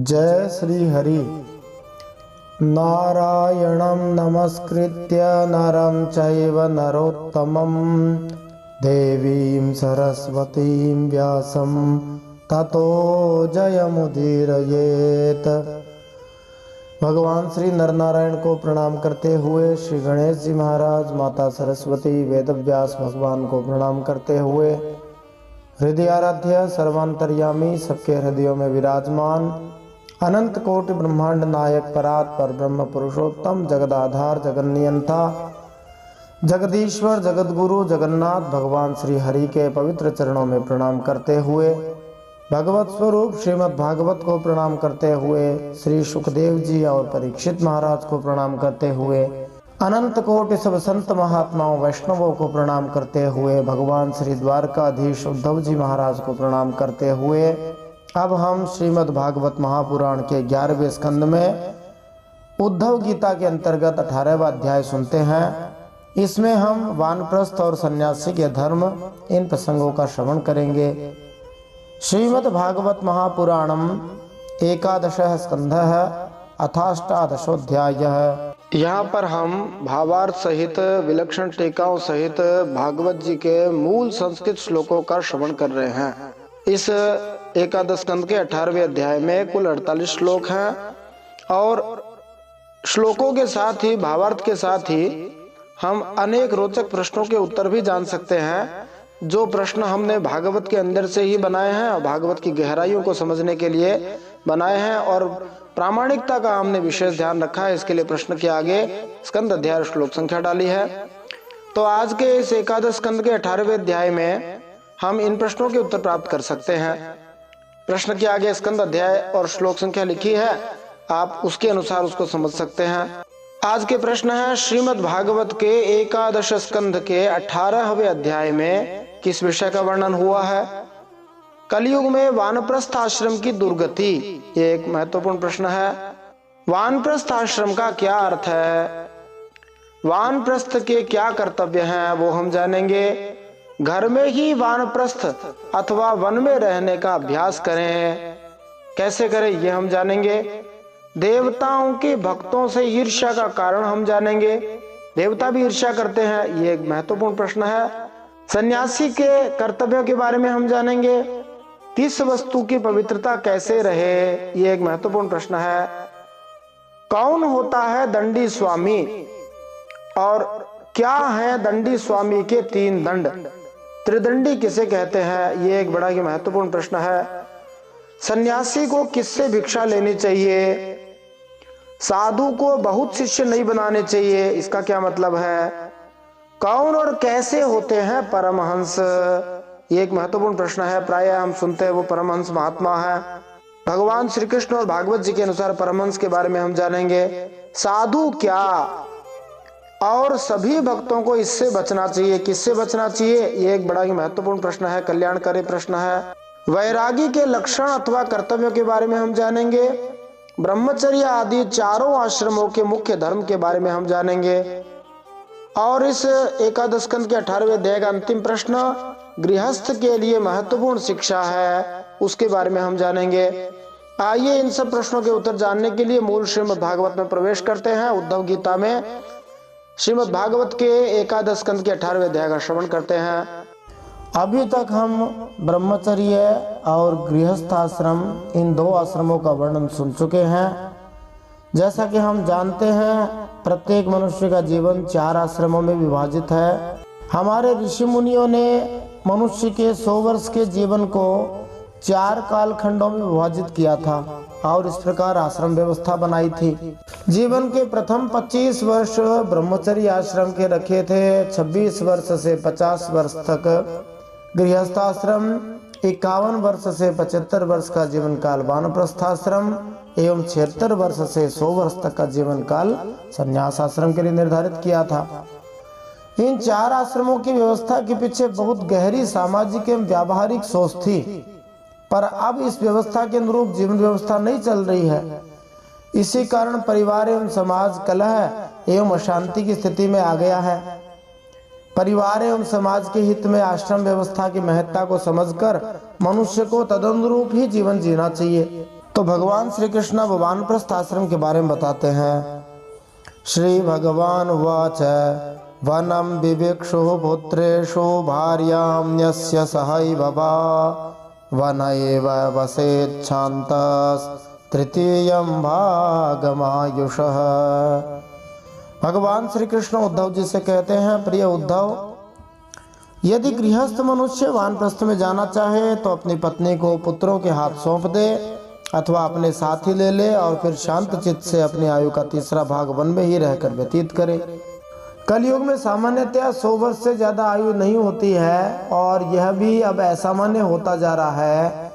जय श्री हरि। नारायणं नमस्कृत्य नरं चैव नरोत्तमं देवीं सरस्वतीं व्यासं ततो जयमुदीरयेत्। भगवान श्री नरनारायण को प्रणाम करते हुए, श्री गणेश जी महाराज, माता सरस्वती, वेदव्यास भगवान को प्रणाम करते हुए, हृदयाराध्य सर्वांतर्यामी, सबके हृदयों में विराजमान, अनंत कोटि ब्रह्मांड नायक, परात पर ब्रह्म पुरुषोत्तम, जगदाधार, जगन्नियंता, जगदीश्वर, जगतगुरु, जगन्नाथ भगवान श्री हरि के पवित्र चरणों में प्रणाम करते हुए, भगवत स्वरूप श्रीमद् भागवत को प्रणाम करते हुए, श्री सुखदेव जी और परीक्षित महाराज को प्रणाम करते हुए, अनंत कोटि सब संत महात्माओं वैष्णवों को प्रणाम करते हुए, भगवान श्री द्वारकाधीश उद्धव जी महाराज को प्रणाम करते हुए, अब हम श्रीमद् भागवत महापुराण के 11वें स्कंद में उद्धव गीता के अंतर्गत 18वां अध्याय सुनते हैं। इसमें हम वानप्रस्थ और सन्यासी के धर्म, इन प्रसंगों का श्रवण करेंगे। श्रीमद् भागवत महापुराणम 11 स्कंधः अथाष्टादशोऽध्यायः। यहाँ पर हम भावार्थ सहित, विलक्षण टीकाओं सहित भागवत जी के मूल संस्कृत श्लोकों का श्रवण कर रहे हैं। इस 11 स्कंद के 18वें अध्याय में कुल 48 श्लोक हैं और श्लोकों के साथ ही, भावार्थ के साथ ही हम अनेक रोचक प्रश्नों के उत्तर भी जान सकते हैं, जो प्रश्न हमने भागवत के अंदर से ही बनाए हैं और भागवत की गहराइयों को समझने के लिए बनाए हैं और प्रामाणिकता का हमने विशेष ध्यान रखा है। इसके लिए प्रश्न के आगे स्कंद अध्याय श्लोक संख्या डाली है। तो आज के इस 11 स्कंद के 18वें अध्याय में हम इन प्रश्नों के उत्तर प्राप्त कर सकते हैं। प्रश्न के आगे स्कंद अध्याय और श्लोक संख्या लिखी है, आप उसके अनुसार उसको समझ सकते हैं। आज के प्रश्न है, श्रीमद् भागवत के 11 स्कंद के 18वें अध्याय में किस विषय का वर्णन हुआ है? कलयुग में वानप्रस्थ आश्रम की दुर्गति, ये एक महत्वपूर्ण प्रश्न है। वानप्रस्थ आश्रम का क्या अर्थ है? वानप्रस्थ के क्या कर्तव्य हैं, वो हम जानेंगे। घर में ही वानप्रस्थ अथवा वन में रहने का अभ्यास करें, कैसे करें ये हम जानेंगे। देवताओं के भक्तों से ईर्ष्या का कारण हम जानेंगे, देवता भी ईर्ष्या करते हैं, ये एक महत्वपूर्ण प्रश्न है। सन्यासी के कर्तव्यों के बारे में हम जानेंगे। किस वस्तु की पवित्रता कैसे रहे, ये एक महत्वपूर्ण प्रश्न है। कौन होता है दंडी स्वामी और क्या है दंडी स्वामी के 3 दंड? त्रिदंडी किसे कहते हैं, ये एक बड़ा ही महत्वपूर्ण प्रश्न है। सन्यासी को किससे भिक्षा लेनी चाहिए? साधु को बहुत शिष्य नहीं बनाने चाहिए, इसका क्या मतलब है? कौन और कैसे होते हैं परमहंस, ये एक महत्वपूर्ण प्रश्न है। प्राय हम सुनते हैं वो परमहंस महात्मा है। भगवान श्री कृष्ण और भागवत जी के अनुसार परमहंस के बारे में हम जानेंगे। साधु क्या, और सभी भक्तों को इससे बचना चाहिए, किससे बचना चाहिए, ये एक बड़ा ही महत्वपूर्ण प्रश्न है, कल्याणकारी प्रश्न है। वैरागी के लक्षण अथवा कर्तव्यों के बारे में हम जानेंगे। ब्रह्मचर्य आदि 4 आश्रमों के मुख्य धर्म के बारे में हम जानेंगे। और इस 11 स्कंद के 18वें अध्याय का अंतिम प्रश्न, गृहस्थ के लिए महत्वपूर्ण शिक्षा है, उसके बारे में हम जानेंगे। आइए इन सब प्रश्नों के उत्तर जानने के लिए मूल श्रीमद् भागवत में प्रवेश करते हैं। उद्धव गीता में श्रीमद् भागवत के 11 स्कंद के 18वें अध्याय का श्रवण करते हैं। अभी तक हम ब्रह्मचर्य और गृहस्थ आश्रम, इन 2 आश्रमों का वर्णन सुन चुके हैं। जैसा कि हम जानते हैं, प्रत्येक मनुष्य का जीवन 4 आश्रमों में विभाजित है। हमारे ऋषि मुनियों ने मनुष्य के 100 वर्ष के जीवन को 4 कालखंडों में विभाजित किया था और इस प्रकार आश्रम व्यवस्था बनाई थी। जीवन के प्रथम 25 वर्ष ब्रह्मचर्य आश्रम के रखे थे, 26 वर्ष से 50 वर्ष तक गृहस्थ आश्रम, 51 वर्ष से 75 वर्ष का जीवन काल वानप्रस्थ आश्रम एवं 76 वर्ष से 100 वर्ष तक का जीवन काल संन्यास आश्रम के लिए निर्धारित किया था। इन 4 आश्रमों की व्यवस्था के पीछे बहुत गहरी सामाजिक एवं व्यावहारिक सोच थी, पर अब इस व्यवस्था के अनुरूप जीवन व्यवस्था नहीं चल रही है। इसी कारण परिवार एवं समाज कलह एवं अशांति की स्थिति में आ गया है। परिवार एवं समाज के हित में आश्रम व्यवस्था की महत्ता को समझकर मनुष्य को तदनुरूप ही जीवन जीना चाहिए। तो भगवान श्री कृष्ण वानप्रस्थ आश्रम के बारे में बताते हैं। श्री भगवान उवाच वनम विविक्षु पुत्रेषु भार्यां यस्य सहैववा वन एव वसेत् शान्तस् तृतीयं भागमायुषः। भगवान श्री कृष्ण उद्धव जी से कहते हैं, प्रिय उद्धव, यदि गृहस्थ मनुष्य वानप्रस्थ में जाना चाहे तो अपनी पत्नी को पुत्रों के हाथ सौंप दे अथवा अपने साथ ही ले ले और फिर शांत चित्त से अपनी आयु का तीसरा भाग वन में ही रहकर व्यतीत करे। कलयुग में सामान्यतया 100 वर्ष से ज्यादा आयु नहीं होती है और यह भी अब असामान्य होता जा रहा है।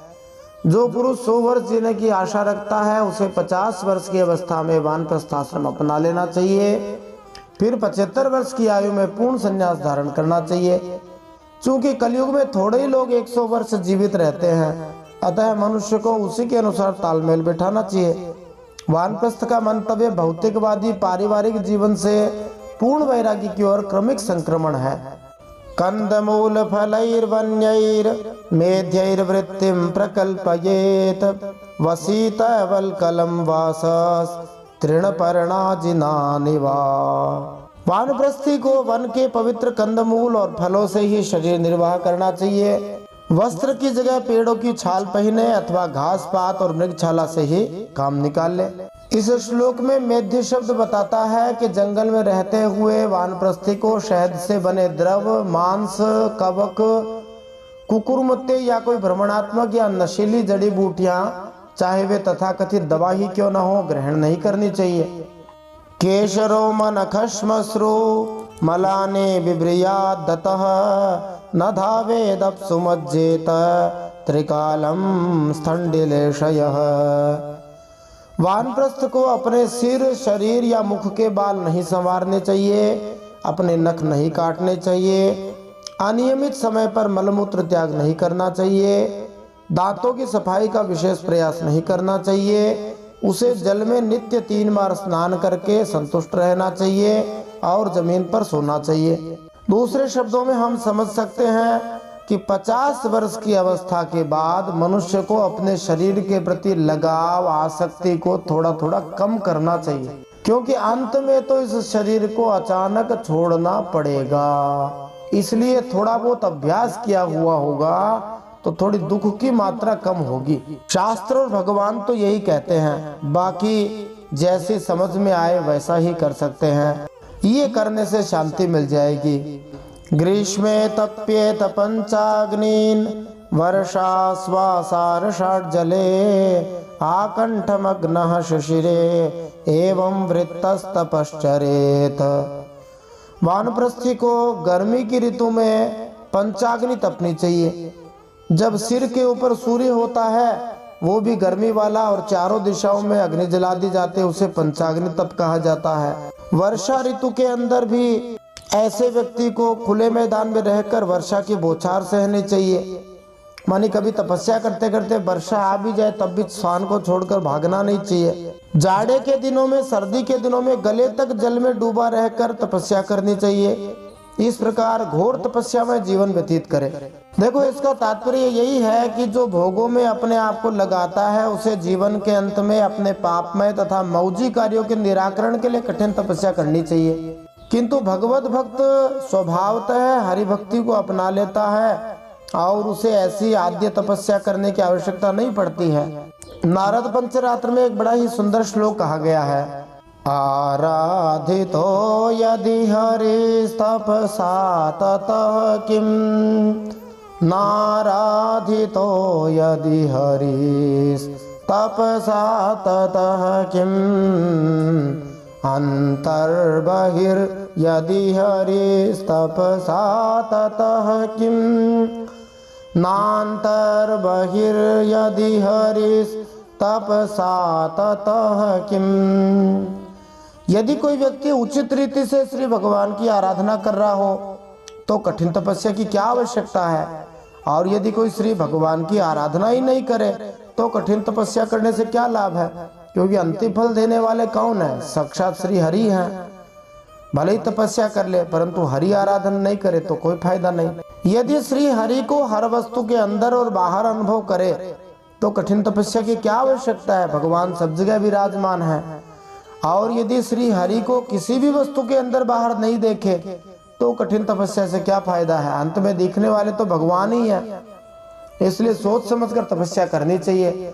जो पुरुष 100 वर्ष जीने की आशा रखता है उसे 50 वर्ष की अवस्था में वानप्रस्थ आश्रम अपना लेना चाहिए, फिर 75 वर्ष की आयु में पूर्ण संन्यास धारण करना चाहिए। चूंकि कलयुग में थोड़े ही लोग 100 वर्ष जीवित रहते हैं, अतः मनुष्य को उसी के अनुसार तालमेल बिठाना चाहिए। वानप्रस्थ का मंतव्य भौतिकवादी पारिवारिक जीवन से पूर्ण वैराग्य की ओर क्रमिक संक्रमण है। कंदमूल फलैर्वन्यैर मेध्यैर्वृत्तिं प्रकल्पयेत वसीत वल्कलम वासस् तृणपर्णाजिनानि वा। वानप्रस्थी को वन के पवित्र कंदमूल और फलों से ही शरीर निर्वाह करना चाहिए। वस्त्र की जगह पेड़ों की छाल पहने अथवा घास पात और मृगछाला से ही काम निकाल ले। इस श्लोक में मेध्य शब्द बताता है कि जंगल में रहते हुए वानप्रस्थी को शहद से बने द्रव, मांस, कवक, कुकुरमुत्ते या कोई भ्रमणात्मक या नशीली जड़ी बूटियां, चाहे वे तथाकथित दवा ही क्यों न हो, ग्रहण नहीं करनी चाहिए। केशरो मनखश्मश्रु मलाने बिभ्रियादतः न धावेदप्सु मज्जेत त्रिकालम स्थंडिलेशयः। वानप्रस्थ को अपने सिर, शरीर या मुख के बाल नहीं संवारने चाहिए, अपने नख नहीं काटने चाहिए, अनियमित समय पर मलमूत्र त्याग नहीं करना चाहिए, दांतों की सफाई का विशेष प्रयास नहीं करना चाहिए, उसे जल में नित्य 3 बार स्नान करके संतुष्ट रहना चाहिए और जमीन पर सोना चाहिए। दूसरे शब्दों में हम समझ सकते हैं कि 50 वर्ष की अवस्था के बाद मनुष्य को अपने शरीर के प्रति लगाव, आसक्ति को थोड़ा थोड़ा कम करना चाहिए, क्योंकि अंत में तो इस शरीर को अचानक छोड़ना पड़ेगा। इसलिए थोड़ा बहुत अभ्यास किया हुआ होगा तो थोड़ी दुख की मात्रा कम होगी। शास्त्र और भगवान तो यही कहते हैं, बाकी जैसी समझ में आए वैसा ही कर सकते हैं। ये करने से शांति मिल जाएगी। ग्रीष्मे तप्येत पंचाग्नीन वर्षा स्वासारषाढ जले आकंठमग्नः शिशिरे एवं वृत्तस्तपश्चरेत। वानप्रस्थी को गर्मी की ऋतु में पंचाग्नि तपनी चाहिए। जब सिर के ऊपर सूर्य होता है, वो भी गर्मी वाला, और चारों दिशाओं में अग्नि जला दी जाती है, उसे पंचाग्नि तप कहा जाता है। वर्षा ऋतु के अंदर भी ऐसे व्यक्ति को खुले मैदान में रहकर वर्षा की बौछार सहनी चाहिए। मानी कभी तपस्या करते करते वर्षा आ भी जाए तब भी स्वान को छोड़कर भागना नहीं चाहिए। जाड़े के दिनों में, सर्दी के दिनों में गले तक जल में डूबा रहकर तपस्या करनी चाहिए। इस प्रकार घोर तपस्या में जीवन व्यतीत करे। देखो, इसका तात्पर्य यही है कि जो भोगों में अपने आप को लगाता है उसे जीवन के अंत में अपने पापमय तथा मौजी कार्यों के निराकरण के लिए कठिन तपस्या करनी चाहिए। किंतु भगवत भक्त स्वभावतः हरि भक्ति को अपना लेता है और उसे ऐसी आद्य तपस्या करने की आवश्यकता नहीं पड़ती है। नारद पंचरात्र में एक बड़ा ही सुंदर श्लोक कहा गया है, आराधितो यदि हरिस्तपसा ततः किम नाराधितो यदि हरिस्तपसा ततः किम अंतर्बहिर्यदि हरिस्तपसा ततः किम नान्तर्बहिर्यदि हरिस्तपसा ततः किम। यदि कोई व्यक्ति उचित रीति से श्री भगवान की आराधना कर रहा हो तो कठिन तपस्या की क्या आवश्यकता है, और यदि कोई श्री भगवान की आराधना ही नहीं करे तो कठिन तपस्या करने से क्या लाभ है, क्योंकि अंतिम फल देने वाले कौन है, साक्षात श्री हरि हैं। भले ही तपस्या कर ले परंतु हरि आराधना नहीं करे तो कोई फायदा नहीं। यदि श्री हरि को हर वस्तु के अंदर और बाहर अनुभव करे तो कठिन तपस्या की क्या आवश्यकता है? भगवान सब जगह विराजमान है। और यदि श्री हरि को किसी भी वस्तु के अंदर बाहर नहीं देखे तो कठिन तपस्या से क्या फायदा है? अंत में दिखने वाले तो भगवान ही है। इसलिए सोच समझकर तपस्या करनी चाहिए।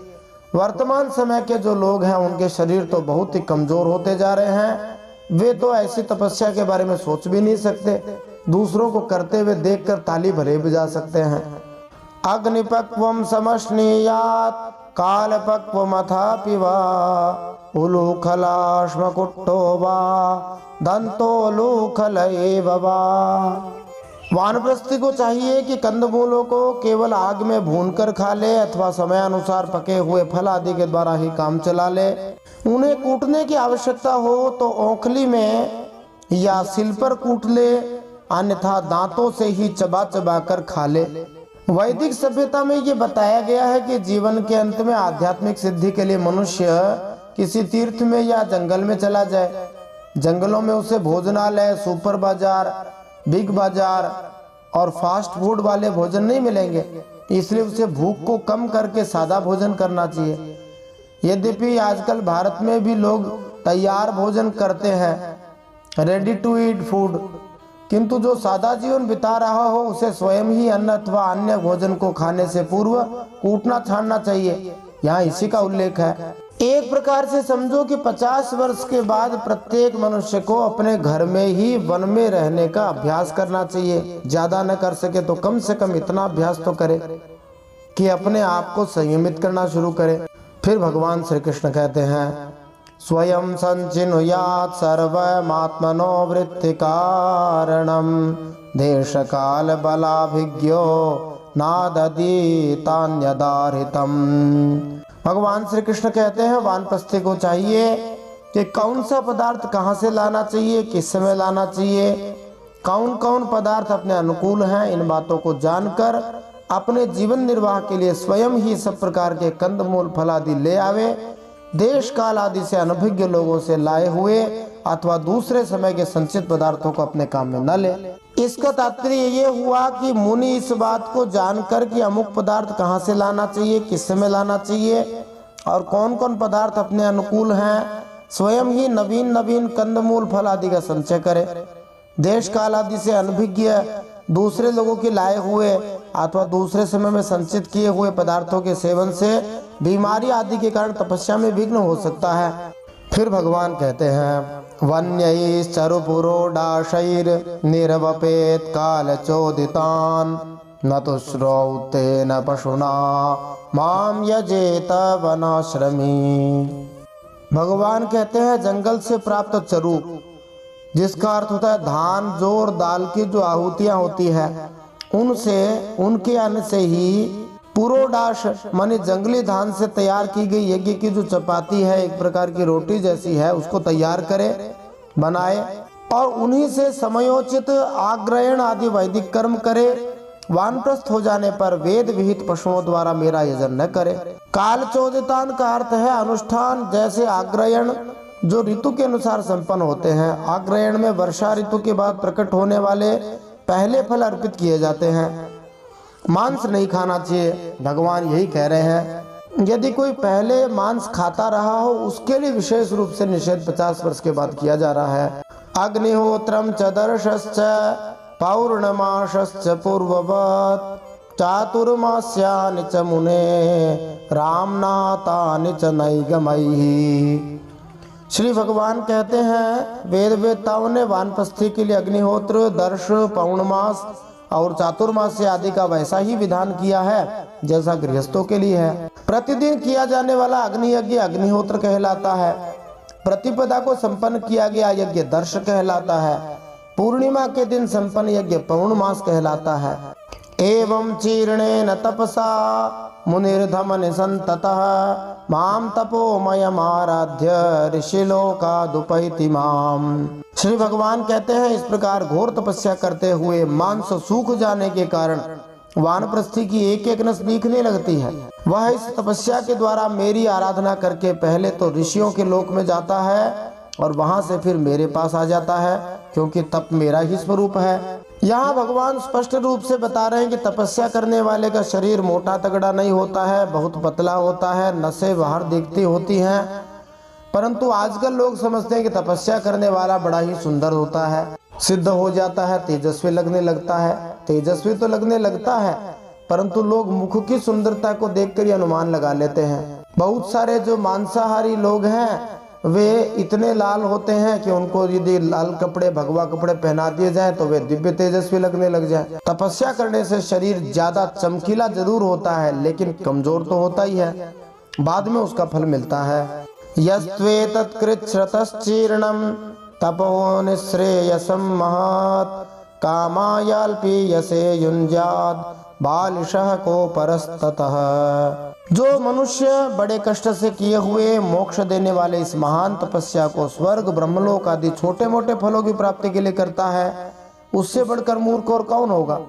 वर्तमान समय के जो लोग हैं उनके शरीर तो बहुत ही कमजोर होते जा रहे हैं। वे तो ऐसी तपस्या के बारे में सोच भी नहीं सकते, दूसरों को करते हुए देखकर ताली भरे बजा सकते हैं। अग्निपक्वम समश्नीयात् कालपक्वमथापि वा उलूखलाश्मकुट्टो वा दन्तोलूखल एव वा। वानप्रस्थी को चाहिए कि कंदमूलों को केवल आग में भूनकर खा ले अथवा समयानुसार पके हुए फल आदि के द्वारा ही काम चला ले। उन्हें कूटने की आवश्यकता हो तो औंखली में या सिल पर कूट ले, अन्यथा दांतों से ही चबा चबा कर खा ले। वैदिक सभ्यता में ये बताया गया है कि जीवन के अंत में आध्यात्मिक सिद्धि के लिए मनुष्य किसी तीर्थ में या जंगल में चला जाए। जंगलों में उसे भोजनालय, सुपर बाजार, बिग बाजार और फास्ट फूड वाले भोजन नहीं मिलेंगे, इसलिए उसे भूख को कम करके सादा भोजन करना चाहिए। यद्यपि आजकल भारत में भी लोग तैयार भोजन करते हैं, रेडी टू ईट फूड, किंतु जो सादा जीवन बिता रहा हो उसे स्वयं ही अन्न अथवा अन्य भोजन को खाने से पूर्व कूटना छानना चाहिए। यहाँ इसी का उल्लेख है। एक प्रकार से समझो कि 50 वर्ष के बाद प्रत्येक मनुष्य को अपने घर में ही वन में रहने का अभ्यास करना चाहिए। ज्यादा न कर सके तो कम से कम इतना अभ्यास तो करे कि अपने आप को संयमित करना शुरू करे। फिर भगवान श्री कृष्ण कहते हैं, स्वयं संचिनुयात् सर्वमात्मनो वृत्ति कारणम देश काल बलाभिज्ञो नादति तान्यदारितम। भगवान श्री कृष्ण कहते हैं वानप्रस्थी को चाहिए कि कौन सा पदार्थ कहाँ से लाना चाहिए, किस समय लाना चाहिए, कौन कौन पदार्थ अपने अनुकूल हैं, इन बातों को जानकर अपने जीवन निर्वाह के लिए स्वयं ही सब प्रकार के कंदमूल फल आदि ले आवे। देश काल आदि से अनभिज्ञ लोगों से लाए हुए अथवा दूसरे समय के संचित पदार्थों को अपने काम में न ले। इसका तात्पर्य ये हुआ कि मुनि इस बात को जानकर कि अमुक पदार्थ कहाँ से लाना चाहिए, किस समय लाना चाहिए और कौन कौन पदार्थ अपने अनुकूल हैं, स्वयं ही नवीन नवीन कंदमूल फल आदि का संचय करे। देश काल आदि से अनभिज्ञ दूसरे लोगों के लाए हुए अथवा दूसरे समय में संचित किए हुए पदार्थों के सेवन से बीमारी आदि के कारण तपस्या में विघ्न हो सकता है। फिर भगवान कहते हैं, वन्यैश्चरुपुरोडाशैर् निर्वपेत् कालचोदितान् न तो श्रौते न पशुना माम यजेत वनाश्रमी। भगवान कहते हैं जंगल से प्राप्त चरु, जिसका अर्थ होता है धान, जौ और दाल की जो आहुतियां होती है उनसे, उनके अन्न से ही पुरोडाश माने जंगली धान से तैयार की गई यज्ञ की जो चपाती है, एक प्रकार की रोटी जैसी है, उसको तैयार करे, बनाए और उन्हीं से समयोचित आग्रहण आदि वैदिक कर्म करे। वानप्रस्थ हो जाने पर वेद विहित पशुओं द्वारा मेरा यजन न करे। काल चोदितान का अर्थ है अनुष्ठान, जैसे आग्रहण जो ऋतु के अनुसार संपन्न होते हैं। आग्रहण में वर्षा ऋतु के बाद प्रकट होने वाले पहले फल अर्पित किए जाते हैं। मांस नहीं खाना चाहिए, भगवान यही कह रहे हैं। यदि कोई पहले मांस खाता रहा हो उसके लिए विशेष रूप से निषेध 50 वर्ष के बाद किया जा रहा है। अग्निहोत्रम च दर्शश्च पौर्णमासश्च पूर्ववत् चातुर्मास्यानि च मुने रामनाथानि च नैगमैः। श्री भगवान कहते हैं वेद वेदताओं ने वानप्रस्थी के लिए अग्निहोत्र, दर्श, पौर्णमास और चातुर्मास्य आदि का वैसा ही विधान किया है जैसा गृहस्थों के लिए है। प्रतिदिन किया जाने वाला अग्नि यज्ञ अग्निहोत्र कहलाता है। प्रतिपदा को संपन्न किया गया यज्ञ दर्श कहलाता है। पूर्णिमा के दिन संपन्न यज्ञ पौर्णमास कहलाता है। एवं चीर्णेन तपसा मुनिर्धमन संततः माम तपोमयमाराध्य ऋषिलोकादुपैति माम। श्री भगवान कहते हैं इस प्रकार घोर तपस्या करते हुए मांस सूख जाने के कारण वानप्रस्थी की एक एक नस दिखने लगती है। वह इस तपस्या के द्वारा मेरी आराधना करके पहले तो ऋषियों के लोक में जाता है और वहां से फिर मेरे पास आ जाता है। क्योंकि तप मेरा ही स्वरूप है। यहाँ भगवान स्पष्ट रूप से बता रहे हैं कि तपस्या करने वाले का शरीर मोटा तगड़ा नहीं होता है, बहुत पतला होता है, नसें बाहर दिखती होती हैं। परंतु आजकल लोग समझते हैं कि तपस्या करने वाला बड़ा ही सुंदर होता है, सिद्ध हो जाता है, तेजस्वी लगने लगता है। तेजस्वी तो लगने लगता है, परंतु लोग मुख की सुंदरता को देखकर ही अनुमान लगा लेते हैं। बहुत सारे जो मांसाहारी लोग हैं वे इतने लाल होते हैं कि उनको यदि लाल कपड़े, भगवा कपड़े पहना दिए जाए तो वे दिव्य तेजस्वी लगने लग जाए। तपस्या करने से शरीर ज्यादा चमकीला जरूर होता है, लेकिन कमजोर तो होता ही है, बाद में उसका फल मिलता है। यस्त्वेतत्कृच्छ्रतश्चीर्णं तपो निःश्रेयसं महत् कामायाल्पीयसे युञ्जात् बालिशः कोपरस्ततः। जो मनुष्य बड़े कष्ट से किए हुए मोक्ष देने वाले इस महान तपस्या को स्वर्ग, ब्रह्मलोक आदि छोटे मोटे फलों की प्राप्ति के लिए करता है, उससे बढ़कर मूर्ख और कौन होगा।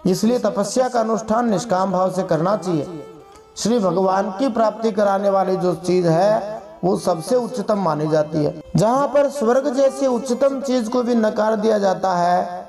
इसलिए तपस्या का अनुष्ठान निष्काम भाव से करना चाहिए। श्री भगवान की प्राप्ति कराने वाली जो चीज है वो सबसे उच्चतम मानी जाती है। जहाँ पर स्वर्ग जैसी उच्चतम चीज को भी नकार दिया जाता है,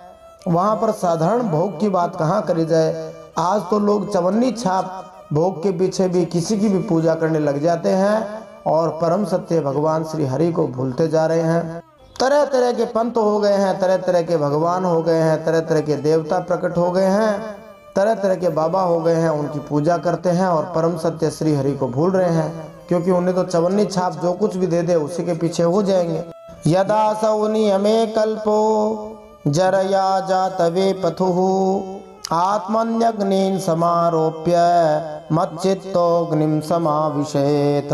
वहाँ पर साधारण भोग की बात कहाँ करी जाए। आज तो लोग चवन्नी छाप भोग के पीछे भी किसी की भी पूजा करने लग जाते हैं और परम सत्य भगवान श्री हरि को भूलते जा रहे हैं। तरह तरह के पंथ हो गए हैं, तरह तरह के भगवान हो गए हैं, तरह तरह के देवता प्रकट हो गए हैं, तरह तरह के बाबा हो गए हैं, उनकी पूजा करते हैं और परम सत्य श्री हरि को भूल रहे हैं, क्योंकि उन्हें तो चवन्नी छाप जो कुछ भी दे दे उसी के पीछे हो जाएंगे। यदा सौ नियमे कल्पो जरया जातवे पथुः आत्मन्यग्निं समारोप्य मच्चित्तोऽग्निं समाविशेत।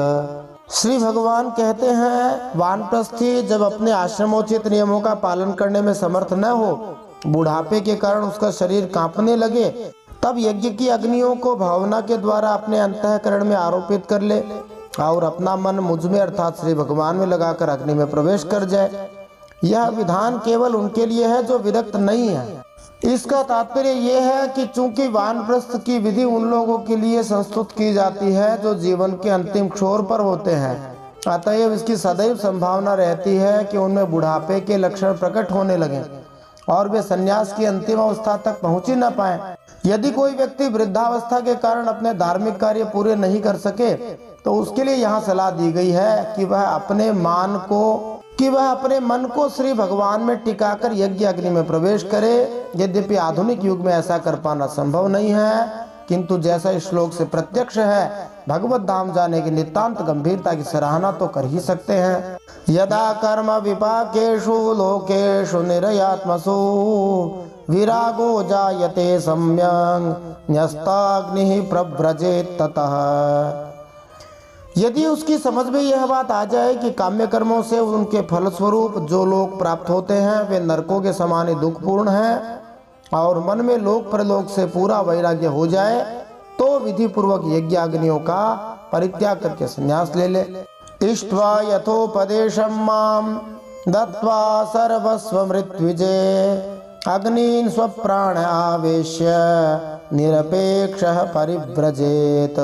श्री भगवान कहते हैं, वानप्रस्थी जब अपने आश्रमोचित नियमों का पालन करने में समर्थ न हो, बुढ़ापे के कारण उसका शरीर कांपने लगे, तब यज्ञ की अग्नियों को भावना के द्वारा अपने अंतःकरण में आरोपित कर ले और अपना मन मुझ में अर्थात श्री भगवान में लगाकर अग्नि में प्रवेश कर जाए। यह विधान केवल उनके लिए है जो विरक्त नहीं है। इसका तात्पर्य यह है कि चूंकि वानप्रस्थ की विधि उन लोगों के लिए संस्तुत की जाती है जो जीवन के अंतिम छोर पर होते हैं, अतएव इसकी सदैव संभावना रहती है कि उनमें बुढ़ापे के लक्षण प्रकट होने लगे और वे संन्यास की अंतिम अवस्था तक पहुंच ही न पाए। यदि कोई व्यक्ति वृद्धावस्था के कारण अपने धार्मिक कार्य पूरे नहीं कर सके तो उसके लिए यहाँ सलाह दी गई है कि वह अपने मन को श्री भगवान में टिकाकर यज्ञ अग्नि में प्रवेश करे। यद्यपि आधुनिक युग में ऐसा कर पाना संभव नहीं है, किंतु जैसा इस श्लोक से प्रत्यक्ष है, भगवत धाम जाने की नितांत गंभीरता की सराहना तो कर ही सकते हैं। यदा कर्म विपाकेषु लोकेषु निरयात्मसु विरागो जायते सम्यक् न्यस्ताग्निः प्रव्रजेत ततः। यदि उसकी समझ में यह बात आ जाए कि काम्य कर्मों से उनके फलस्वरूप जो लोग प्राप्त होते हैं वे नरकों के समान ही दुखपूर्ण हैं, और मन में लोक परलोक से पूरा वैराग्य हो जाए, तो विधि पूर्वक यज्ञाग्नियों का परित्याग करके संन्यास ले ले। इष्ट्वा यथोपदेशं मां दत्वा सर्वस्व मृत्युजे अग्निं स्वप्राण आवेश्य निरपेक्षः परिव्रजेत।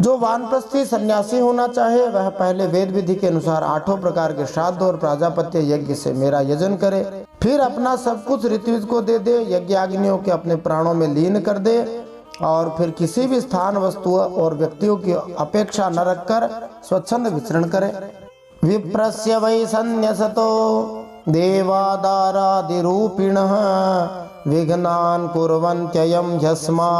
जो वानप्रस्थी सन्यासी होना चाहे वह पहले वेद विधि के अनुसार 8 प्रकार के श्राद्ध और प्राजापत्य यज्ञ से मेरा यजन करे, फिर अपना सब कुछ ऋत्विज को दे दे, यज्ञाग्नियों के अपने प्राणों में लीन कर दे और फिर किसी भी स्थान, वस्तु और व्यक्तियों की अपेक्षा न रखकर स्वच्छंद विचरण करे। विप्रस्य वै संन्यसतो देवादारादिरूपिणः विघ्नान् कुर्वन्त्ययं ह्यस्मा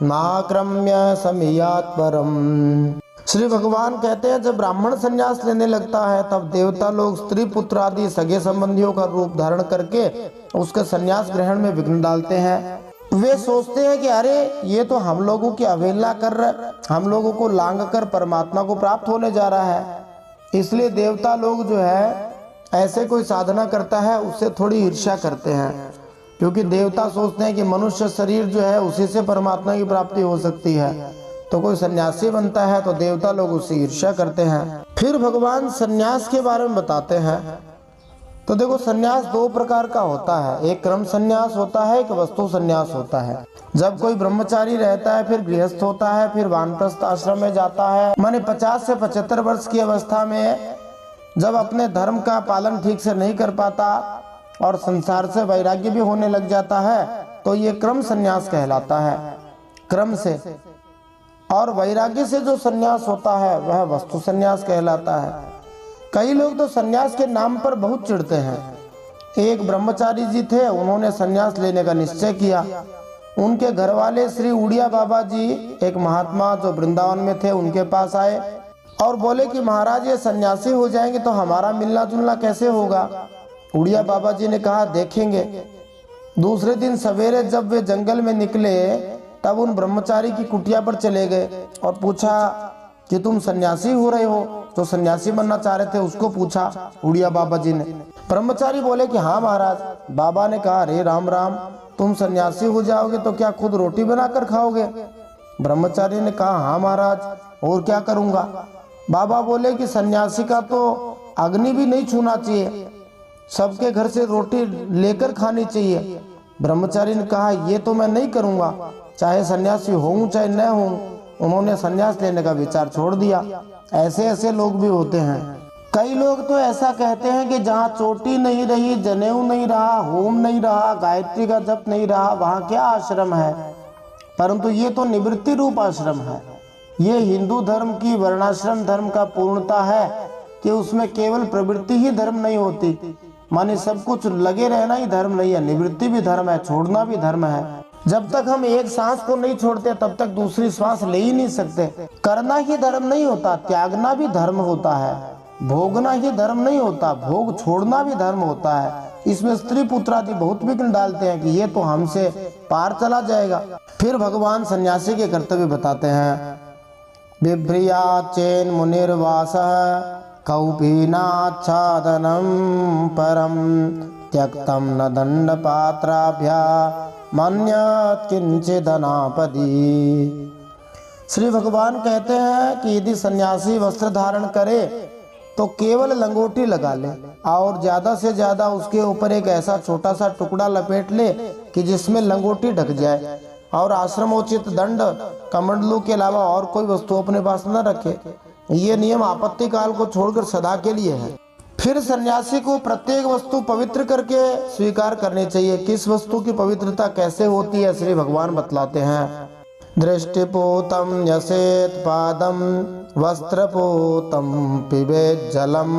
नाक्रम्य समियात् परम। श्री भगवान कहते हैं, जब ब्राह्मण संन्यास लेने लगता है तब देवता लोग स्त्री पुत्र आदि सगे संबंधियों का रूप धारण करके उसके संन्यास ग्रहण में विघ्न डालते हैं। वे सोचते हैं कि अरे ये तो हम लोगों की अवहेलना कर रहा है, हम लोगों को लांग कर परमात्मा को प्राप्त होने जा रहा है। इसलिए देवता लोग जो है ऐसे कोई साधना करता है उससे थोड़ी ईर्ष्या करते हैं, क्योंकि देवता सोचते हैं कि मनुष्य शरीर जो है उसी से परमात्मा की प्राप्ति हो सकती है। तो कोई सन्यासी बनता है तो देवता लोग उससे ईर्ष्या करते हैं। फिर भगवान सन्यास के बारे में बताते हैं। तो देखो, सन्यास 2 प्रकार का होता है, एक क्रम सन्यास होता है, एक वस्तु सन्यास होता है। जब कोई ब्रह्मचारी रहता है, फिर गृहस्थ होता है, फिर वानप्रस्थ आश्रम में जाता है, माने 50 से 75 वर्ष की अवस्था में जब अपने धर्म का पालन ठीक से नहीं कर पाता और संसार से वैराग्य भी होने लग जाता है तो ये क्रम संन्यास कहलाता है। क्रम से और वैराग्य से जो संन्यास होता है वह वस्तु संन्यास कहलाता है। कई लोग तो संन्यास के नाम पर बहुत चिढ़ते हैं। एक ब्रह्मचारी जी थे, उन्होंने संन्यास लेने का निश्चय किया। उनके घर वाले श्री उड़िया बाबा जी, एक महात्मा जो वृंदावन में थे, उनके पास आए और बोले कि महाराज ये सन्यासी हो जाएंगे तो हमारा मिलना जुलना कैसे होगा। उड़िया बाबा जी ने कहा देखेंगे। दूसरे दिन सवेरे जब वे जंगल में निकले तब उन ब्रह्मचारी की कुटिया पर चले गए और पूछा कि तुम सन्यासी हो रहे हो। जो सन्यासी बनना चाह रहे थे उसको पूछा उड़िया बाबा जी ने। ब्रह्मचारी बोले कि हाँ महाराज। बाबा ने कहा अरे राम राम, तुम सन्यासी हो जाओगे तो क्या खुद रोटी बनाकर खाओगे। ब्रह्मचारी ने कहा हाँ महाराज, और क्या करूंगा। बाबा बोले कि सन्यासी का तो अग्नि भी नहीं छूना चाहिए, सबके घर से रोटी लेकर खानी चाहिए। ब्रह्मचारी ने कहा ये तो मैं नहीं करूंगा, चाहे सन्यासी होऊं चाहे न होऊं। उन्होंने सन्यास लेने का विचार छोड़ दिया। ऐसे ऐसे लोग भी होते हैं। कई लोग तो ऐसा कहते हैं कि जहाँ चोटी नहीं रही, जनेऊ नहीं रहा, होम नहीं रहा, गायत्री का जप नहीं रहा, वहाँ क्या आश्रम है। परंतु ये तो निवृत्ति रूप आश्रम है। ये हिंदू धर्म की वर्णाश्रम धर्म का पूर्णता है कि उसमें केवल प्रवृत्ति ही धर्म नहीं होती, माने सब कुछ लगे रहना ही धर्म नहीं है। निवृत्ति भी धर्म है, छोड़ना भी धर्म है। जब तक हम एक सांस को नहीं छोड़ते तब तक दूसरी सांस ले ही नहीं सकते। करना ही धर्म नहीं होता, त्यागना भी धर्म होता है। भोगना ही धर्म नहीं होता, भोग छोड़ना भी धर्म होता है। इसमें स्त्री पुत्र आदि बहुत विघ्न डालते हैं कि ये तो हमसे पार चला जाएगा। फिर भगवान सन्यासी के कर्तव्य बताते हैं। बिभ्रिया चेन मुनिर्वासः कौपीनाच्छादनं परम त्यक्तम न दंड पात्राभ्या मन्यत् किंचिदनापदी। श्री भगवान कहते हैं कि यदि सन्यासी वस्त्र धारण करे तो केवल लंगोटी लगा ले और ज्यादा से ज्यादा उसके ऊपर एक ऐसा छोटा सा टुकड़ा लपेट ले कि जिसमें लंगोटी ढक जाए, और आश्रमोचित दंड कमंडलू के अलावा और कोई वस्तु अपने पास न रखे। ये नियम आपत्ति काल को छोड़कर सदा के लिए है। फिर सन्यासी को प्रत्येक वस्तु पवित्र करके स्वीकार करनी चाहिए। किस वस्तु की पवित्रता कैसे होती है श्री भगवान बतलाते हैं। दृष्टिपूतम यसेत पादम वस्त्रपूतम पिबेत जलम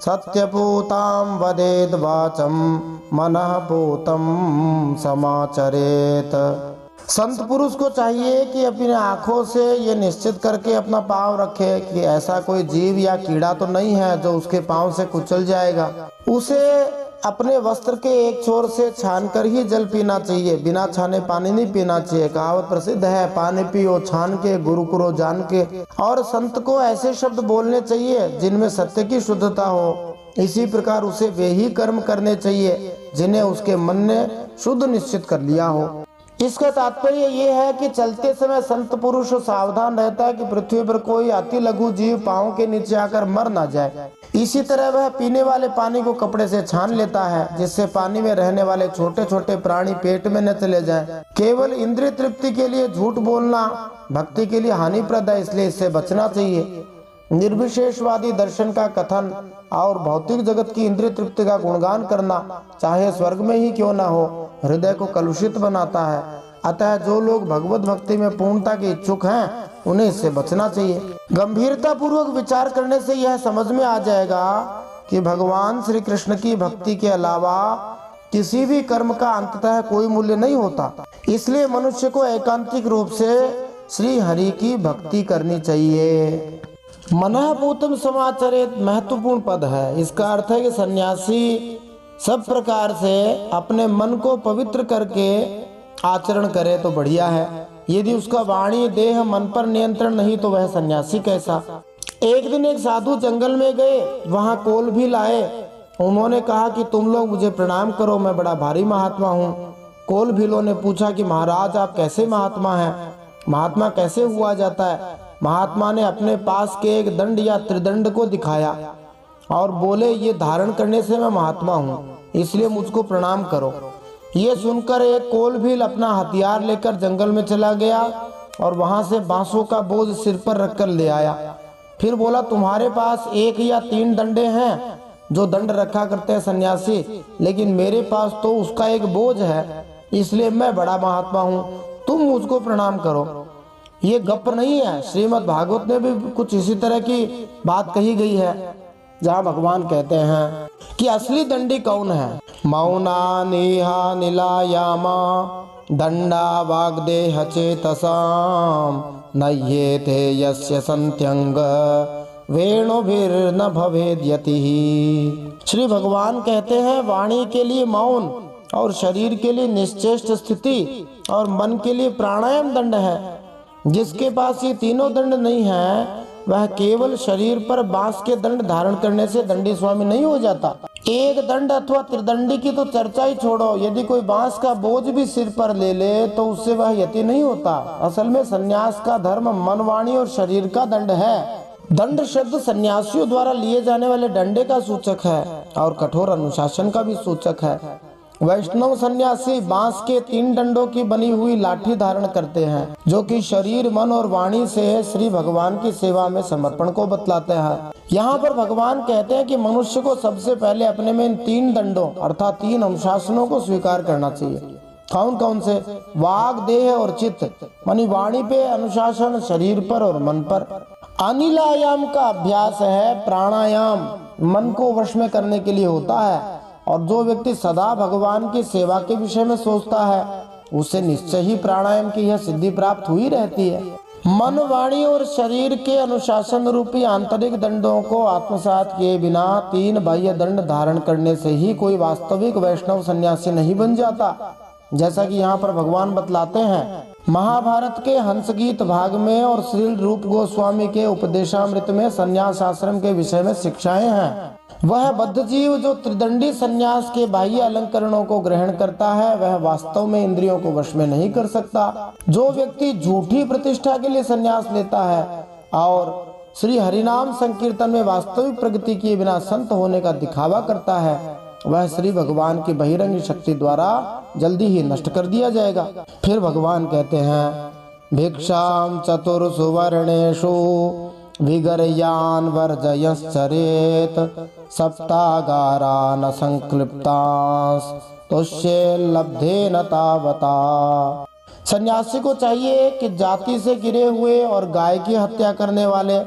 सत्यपूताम वदेद वाचम मनः पूतम समाचरेत। संत पुरुष को चाहिए कि अपनी आंखों से ये निश्चित करके अपना पांव रखे कि ऐसा कोई जीव या कीड़ा तो नहीं है जो उसके पांव से कुचल जाएगा। उसे अपने वस्त्र के एक छोर से छान कर ही जल पीना चाहिए, बिना छाने पानी नहीं पीना चाहिए। कहावत प्रसिद्ध है, पानी पियो छान के गुरु करो जान के। और संत को ऐसे शब्द बोलने चाहिए जिनमें सत्य की शुद्धता हो। इसी प्रकार उसे वे ही कर्म करने चाहिए जिन्हें उसके मन ने शुद्ध निश्चित कर लिया हो। इसका तात्पर्य ये है कि चलते समय संत पुरुष सावधान रहता है कि पृथ्वी पर कोई अति लघु जीव पांव के नीचे आकर मर ना जाए। इसी तरह वह पीने वाले पानी को कपड़े से छान लेता है जिससे पानी में रहने वाले छोटे छोटे प्राणी पेट में न चले जाएं। केवल इंद्रिय तृप्ति के लिए झूठ बोलना भक्ति के लिए हानिप्रद है, इसलिए इससे बचना चाहिए। निर्विशेषवादी दर्शन का कथन और भौतिक जगत की इंद्रिय तृप्ति का गुणगान करना, चाहे स्वर्ग में ही क्यों ना हो, हृदय को कलुषित बनाता है। अतः जो लोग भगवत भक्ति में पूर्णता के इच्छुक हैं उन्हें इससे बचना चाहिए। गंभीरता पूर्वक विचार करने से यह समझ में आ जाएगा कि भगवान श्री कृष्ण की भक्ति के अलावा किसी भी कर्म का अंततः कोई मूल्य नहीं होता। इसलिए मनुष्य को एकांतिक रूप से श्री हरि की भक्ति करनी चाहिए। मनःपूतम समाचरेत महत्वपूर्ण पद है। इसका अर्थ है कि सन्यासी सब प्रकार से अपने मन को पवित्र करके आचरण करे तो बढ़िया है। यदि उसका वाणी देह मन पर नियंत्रण नहीं तो वह सन्यासी कैसा। एक दिन एक साधु जंगल में गए, वहां कोल भी लाए। उन्होंने कहा कि तुम लोग मुझे प्रणाम करो, मैं बड़ा भारी महात्मा हूँ। कोल भीलों ने पूछा कि महाराज आप कैसे महात्मा हैं, महात्मा कैसे हुआ जाता है। महात्मा ने अपने पास के एक दंड या त्रिदंड को दिखाया और बोले ये धारण करने से मैं महात्मा हूँ, इसलिए मुझको प्रणाम करो। ये सुनकर एक कोल भील अपना हथियार लेकर जंगल में चला गया और वहां से बांसों का बोझ सिर पर रखकर ले आया। फिर बोला तुम्हारे पास 1 या 3 डंडे हैं, जो दंड रखा करते हैं सन्यासी, लेकिन मेरे पास तो उसका एक बोझ है, इसलिए मैं बड़ा महात्मा हूँ, तुम मुझको प्रणाम करो। ये गप नहीं है, श्रीमद् भागवत में भी कुछ इसी तरह की बात कही गई है, जहाँ भगवान कहते हैं कि असली दंडी कौन है। मौना नेहा निलायामा दंडा वाग्देह चेतसाम नये थे यस्य संत्यंग वेणुभिर्न भवेद यतिः। श्री भगवान कहते हैं वाणी के लिए मौन और शरीर के लिए निश्चेष्ट स्थिति और मन के लिए प्राणायाम दंड है। जिसके पास ये तीनों दंड नहीं है वह केवल शरीर पर बांस के दंड धारण करने से दंडी स्वामी नहीं हो जाता। एक दंड अथवा त्रिदंडी की तो चर्चा ही छोड़ो, यदि कोई बांस का बोझ भी सिर पर ले ले तो उससे वह यति नहीं होता। असल में सन्यास का धर्म मन, वाणी और शरीर का दंड है। दंड शब्द सन्यासियों द्वारा लिए जाने वाले डंडे का सूचक है और कठोर अनुशासन का भी सूचक है। वैष्णव सन्यासी बांस के 3 डंडों की बनी हुई लाठी धारण करते हैं, जो कि शरीर, मन और वाणी से श्री भगवान की सेवा में समर्पण को बतलाते हैं। यहाँ पर भगवान कहते हैं कि मनुष्य को सबसे पहले अपने में इन 3 दंडों अर्थात 3 अनुशासनों को स्वीकार करना चाहिए। कौन कौन से? वाग, देह और चित्त, मानी वाणी पे अनुशासन, शरीर पर और मन पर। अनिलायाम का अभ्यास है प्राणायाम, मन को वश में करने के लिए होता है, और जो व्यक्ति सदा भगवान की सेवा के विषय में सोचता है उसे निश्चय ही प्राणायाम की यह सिद्धि प्राप्त हुई रहती है। मन, वाणी और शरीर के अनुशासन रूपी आंतरिक दंडों को आत्मसात किए बिना 3 बाह्य दंड धारण करने से ही कोई वास्तविक वैष्णव सन्यासी नहीं बन जाता। जैसा कि यहाँ पर भगवान बतलाते हैं, महाभारत के हंसगीत भाग में और श्री रूप गोस्वामी के उपदेशामृत में सन्यास आश्रम के विषय में शिक्षाएं हैं। वह बद्ध जीव जो त्रिदंडी सन्यास के बाह्य अलंकरणों को ग्रहण करता है वह वास्तव में इंद्रियों को वश में नहीं कर सकता। जो व्यक्ति झूठी प्रतिष्ठा के लिए सन्यास लेता है और श्री हरिनाम संकीर्तन में वास्तविक प्रगति किए बिना संत होने का दिखावा करता है वह श्री भगवान की बहिरंग शक्ति द्वारा जल्दी ही नष्ट कर दिया जाएगा। फिर भगवान कहते हैं, भिक्षाम चतुर्षु वर्णेषु विगर्यान वर्जयश्चरेत सप्तागारान संक्लिप्तांस तुष्ये लब्धे न तावता। सन्यासी को चाहिए कि जाति से गिरे हुए और गाय की हत्या करने वाले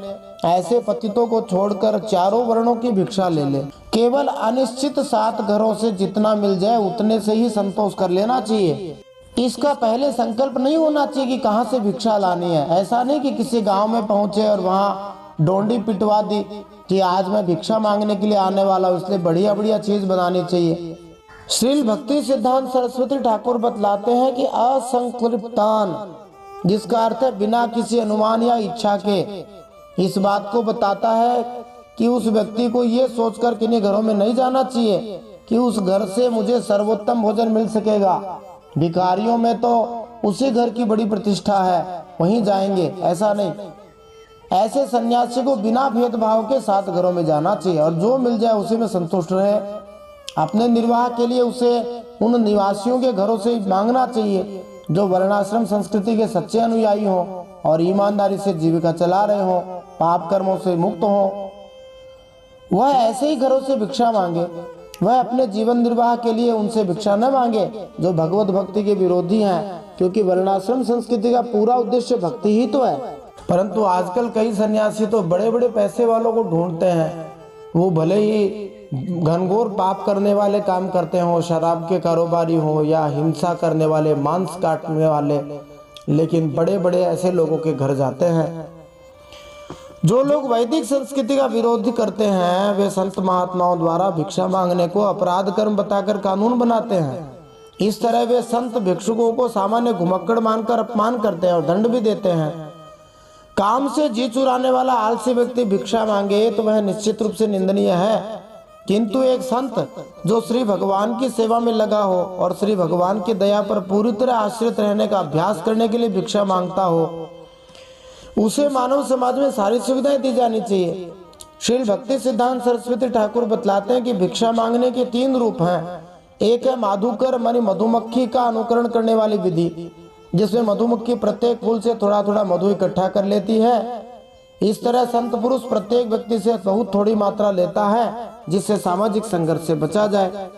ऐसे पतितों को छोड़कर चारों वर्णों की भिक्षा ले ले। केवल अनिश्चित 7 घरों से जितना मिल जाए उतने से ही संतोष कर लेना चाहिए। इसका पहले संकल्प नहीं होना चाहिए कि कहाँ से भिक्षा लानी है। ऐसा नहीं कि किसी गांव में पहुंचे और वहां डोंडी पिटवा दी कि आज मैं भिक्षा मांगने के लिए आने वाला हूँ, इसलिए बढ़िया बढ़िया चीज बनानी चाहिए। श्रील भक्ति सिद्धांत सरस्वती ठाकुर बतलाते हैं कि असंक्लिप्तान, जिसका अर्थ है बिना किसी अनुमान या इच्छा के, इस बात को बताता है कि उस व्यक्ति को ये सोचकर किन्हीं घरों में नहीं जाना चाहिए कि उस घर से मुझे सर्वोत्तम भोजन मिल सकेगा। भिखारियों में तो उसी घर की बड़ी प्रतिष्ठा है, वहीं जाएंगे, ऐसा नहीं। ऐसे सन्यासी को बिना भेदभाव के 7 घरों में जाना चाहिए और जो मिल जाए उसी में संतुष्ट रहे। अपने निर्वाह के लिए उसे उन निवासियों के घरों से मांगना चाहिए जो वर्णाश्रम संस्कृति के सच्चे अनुयायी हों और ईमानदारी से जीविका चला रहे हों, पाप कर्मों से मुक्त हों। वह ऐसे ही घरों से भिक्षा मांगे। वह अपने जीवन निर्वाह के लिए उनसे भिक्षा न मांगे जो भगवत भक्ति के विरोधी हैं, क्योंकि वर्णाश्रम संस्कृति का पूरा उद्देश्य भक्ति ही तो है। परंतु आजकल कई सन्यासी तो बड़े बड़े पैसे वालों को ढूंढते हैं। वो भले ही घनघोर पाप करने वाले काम करते हो, शराब के कारोबारी हो या हिंसा करने वाले, मांस काटने वाले, लेकिन बड़े बड़े ऐसे लोगों के घर जाते हैं। जो लोग वैदिक संस्कृति का विरोध करते हैं वे संत महात्माओं द्वारा भिक्षा मांगने को अपराध कर्म बताकर कानून बनाते हैं। इस तरह वे संत भिक्षुकों को सामान्य घुमक्कड़ मानकर अपमान करते हैं और दंड भी देते हैं। काम से जी चुराने वाला आलसी व्यक्ति भिक्षा मांगे तो वह निश्चित रूप से निंदनीय है, किंतु एक संत जो श्री भगवान की सेवा में लगा हो और श्री भगवान की दया पर पूरी तरह आश्रित रहने का अभ्यास करने के लिए भिक्षा मांगता हो, उसे मानव समाज में सारी सुविधाएं दी जानी चाहिए। श्री भक्ति सिद्धांत सरस्वती ठाकुर बतलाते हैं कि भिक्षा मांगने के 3 रूप हैं। एक है माधुकर मानी मधुमक्खी का अनुकरण करने वाली विधि, जिसमें मधुमक्खी प्रत्येक फूल से थोड़ा थोड़ा मधु इकट्ठा कर लेती है इस तरह संत पुरुष प्रत्येक व्यक्ति से बहुत थोड़ी मात्रा लेता है जिससे सामाजिक संघर्ष से बचा जाए।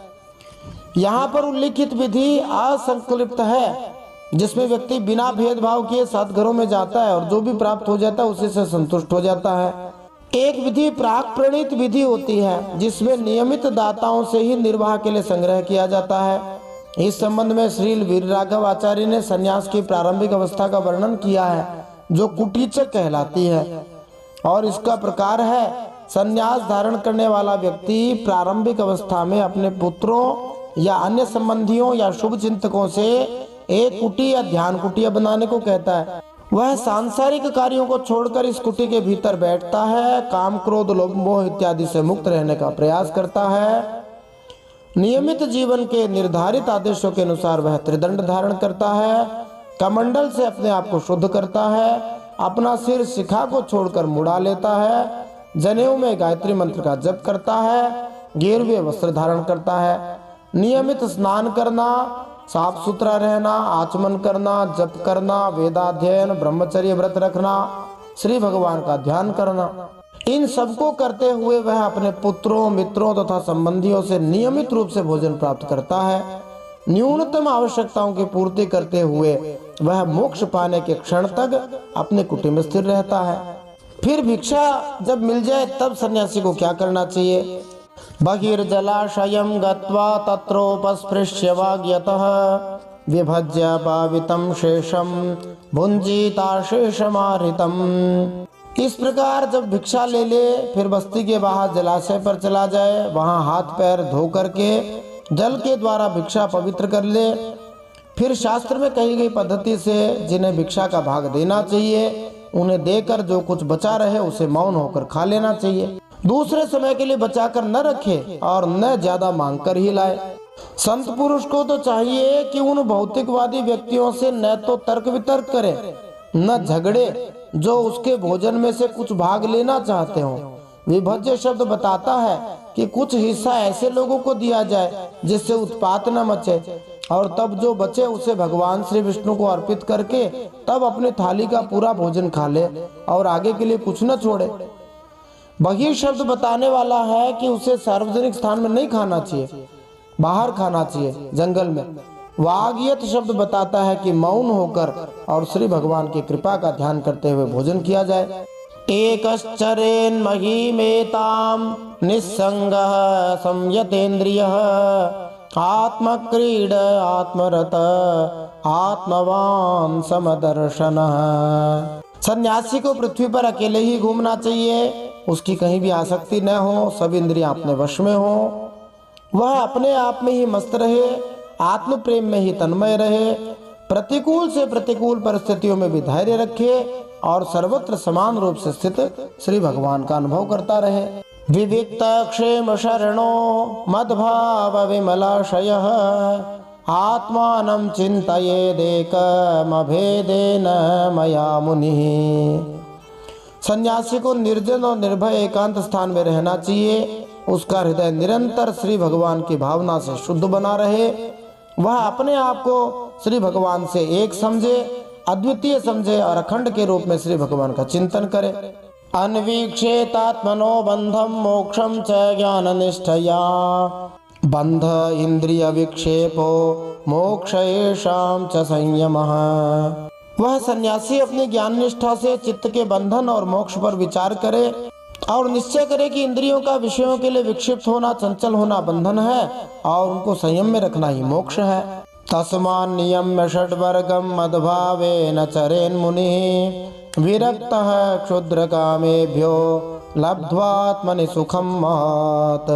यहाँ पर उल्लिखित विधि असंकल्पित है, जिसमें व्यक्ति बिना भेदभाव किए सदघरों में जाता है और जो भी प्राप्त हो जाता है उसी से संतुष्ट हो जाता है। एक विधि प्राक प्रणीत विधि होती है जिसमें नियमित दाताओं से ही निर्वाह के लिए संग्रह किया जाता है। इस संबंध में श्री वीर राघव आचार्य ने संन्यास की प्रारंभिक अवस्था का वर्णन किया है जो कुटीचक कहलाती है, और इसका प्रकार है संन्यास धारण करने वाला व्यक्ति प्रारंभिक अवस्था में अपने पुत्रों या अन्य संबंधियों या शुभ चिंतकों से एक कुटी या ध्यान कुटिया बनाने को कहता है। वह सांसारिक कार्यों को छोड़कर इस कुटी के भीतर बैठता है, काम क्रोध लोभ मोह इत्यादि से मुक्त रहने का प्रयास करता है। नियमित जीवन के निर्धारित आदेशों के अनुसार वह त्रिदंड धारण करता है, कमंडल से अपने आप को शुद्ध करता है, अपना सिर शिखा को छोड़कर मुड़ा लेता है, जनेऊ में गायत्री मंत्र का जप करता है, गेरुए वस्त्र धारण करता है, नियमित स्नान करना, साफ सुथरा रहना, आचमन करना, जप करना, वेदाध्ययन, ब्रह्मचर्य व्रत रखना, श्री भगवान का ध्यान करना, इन सबको करते हुए वह अपने पुत्रों मित्रों तथा संबंधियों से नियमित रूप से भोजन प्राप्त करता है। न्यूनतम आवश्यकताओं की पूर्ति करते हुए वह मोक्ष पाने के क्षण तक अपने कुटी में स्थिर रहता है। फिर भिक्षा जब मिल जाए तब सन्यासी को क्या करना चाहिए? बहिर्जलाशयं गत्वा तत्रोपस्पृश्य वाग्यतः विभज्य पावितं शेषं भुञ्जीताशेषमाहृतम्। इस प्रकार जब भिक्षा ले ले फिर बस्ती के बाहर जलाशय पर चला जाए, वहां हाथ पैर धो करके जल के द्वारा भिक्षा पवित्र कर ले। फिर शास्त्र में कही गई पद्धति से जिन्हें भिक्षा का भाग देना चाहिए उन्हें देकर जो कुछ बचा रहे उसे मौन होकर खा लेना चाहिए। दूसरे समय के लिए बचाकर न रखे और न ज्यादा मांग कर ही लाए। संत पुरुष को तो चाहिए कि उन भौतिकवादी व्यक्तियों से न तो तर्क वितर्क करे न झगड़े जो उसके भोजन में से कुछ भाग लेना चाहते हो। विभज्य शब्द बताता है कि कुछ हिस्सा ऐसे लोगों को दिया जाए जिससे उत्पात न मचे, और तब जो बचे उसे भगवान श्री विष्णु को अर्पित करके तब अपनी थाली का पूरा भोजन खा ले और आगे के लिए कुछ न छोड़े। बहिर शब्द बताने वाला है कि उसे सार्वजनिक स्थान में नहीं खाना चाहिए, बाहर खाना चाहिए, जंगल में। वाग्यत शब्द बताता है कि मौन होकर और श्री भगवान की कृपा का ध्यान करते हुए भोजन किया जाए। एकश्चरेन् महिमेतां निस्संगः संयतेन्द्रियः आत्मक्रीड आत्मरत आत्मवान समदर्शनः। सन्यासी को पृथ्वी पर अकेले ही घूमना चाहिए, उसकी कहीं भी आसक्ति न हो, सब इंद्रियां अपने वश में हो, वह अपने आप में ही मस्त रहे, आत्म प्रेम में ही तन्मय रहे, प्रतिकूल से प्रतिकूल परिस्थितियों में भी धैर्य रखे और सर्वत्र समान रूप से स्थित श्री भगवान का अनुभव करता रहे। विविक्त क्षेम शरणो मद्भाव विमलाशयः आत्मानं चिन्तयेदेकमभेदेन मया मुनिः। सन्यासी को निर्जन और निर्भय एकांत स्थान में रहना चाहिए। उसका हृदय निरंतर श्री भगवान की भावना से शुद्ध बना रहे। वह अपने आप को श्री भगवान से एक समझे, अद्वितीय समझे और अखंड के रूप में श्री भगवान का चिंतन करे। अन्वीक्षेतात्मनो बंधम मोक्षम च ज्ञान निष्ठया बंध इंद्रिय विक्षेपो मोक्ष येषां च संयमः। वह सन्यासी अपनी ज्ञान निष्ठा से चित्त के बंधन और मोक्ष पर विचार करे और निश्चय करे कि इंद्रियों का विषयों के लिए विक्षिप्त होना, चंचल होना बंधन है और उनको संयम में रखना ही मोक्ष है। तस्मान् नियम्य षड्वर्गं मद्भावेन चरेन् मुनिः विरक्तः क्षुद्रकामेभ्यो लब्ध्वात्मनि सुखं महत्।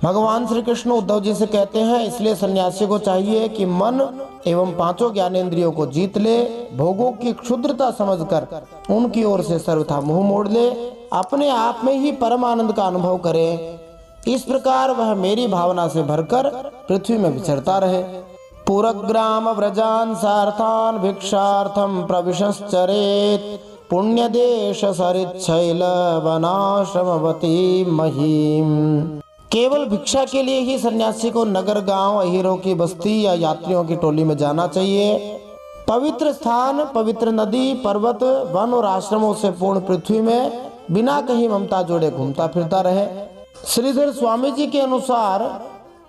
भगवान श्री कृष्ण उद्धव जी से कहते हैं, इसलिए सन्यासी को चाहिए कि मन एवं पांचों ज्ञानेंद्रियों को जीत ले, भोगों की क्षुद्रता समझकर उनकी ओर से सर्वथा मुंह मोड़ ले, अपने आप में ही परम आनंद का अनुभव करे। इस प्रकार वह मेरी भावना से भरकर पृथ्वी में विचरता रहे। पुरग्राम व्रजान सार्थान भिक्षार्थम प्रविशश्चरेत् पुण्य देश सरिच्छैल वनाश्रमवती महीम। केवल भिक्षा के लिए ही सन्यासी को नगर, गांव, अहीरों की बस्ती या यात्रियों की टोली में जाना चाहिए। पवित्र स्थान, पवित्र नदी, पर्वत, वन और आश्रमों से पूर्ण पृथ्वी में बिना कहीं ममता जोड़े घूमता फिरता रहे। श्रीधर स्वामी जी के अनुसार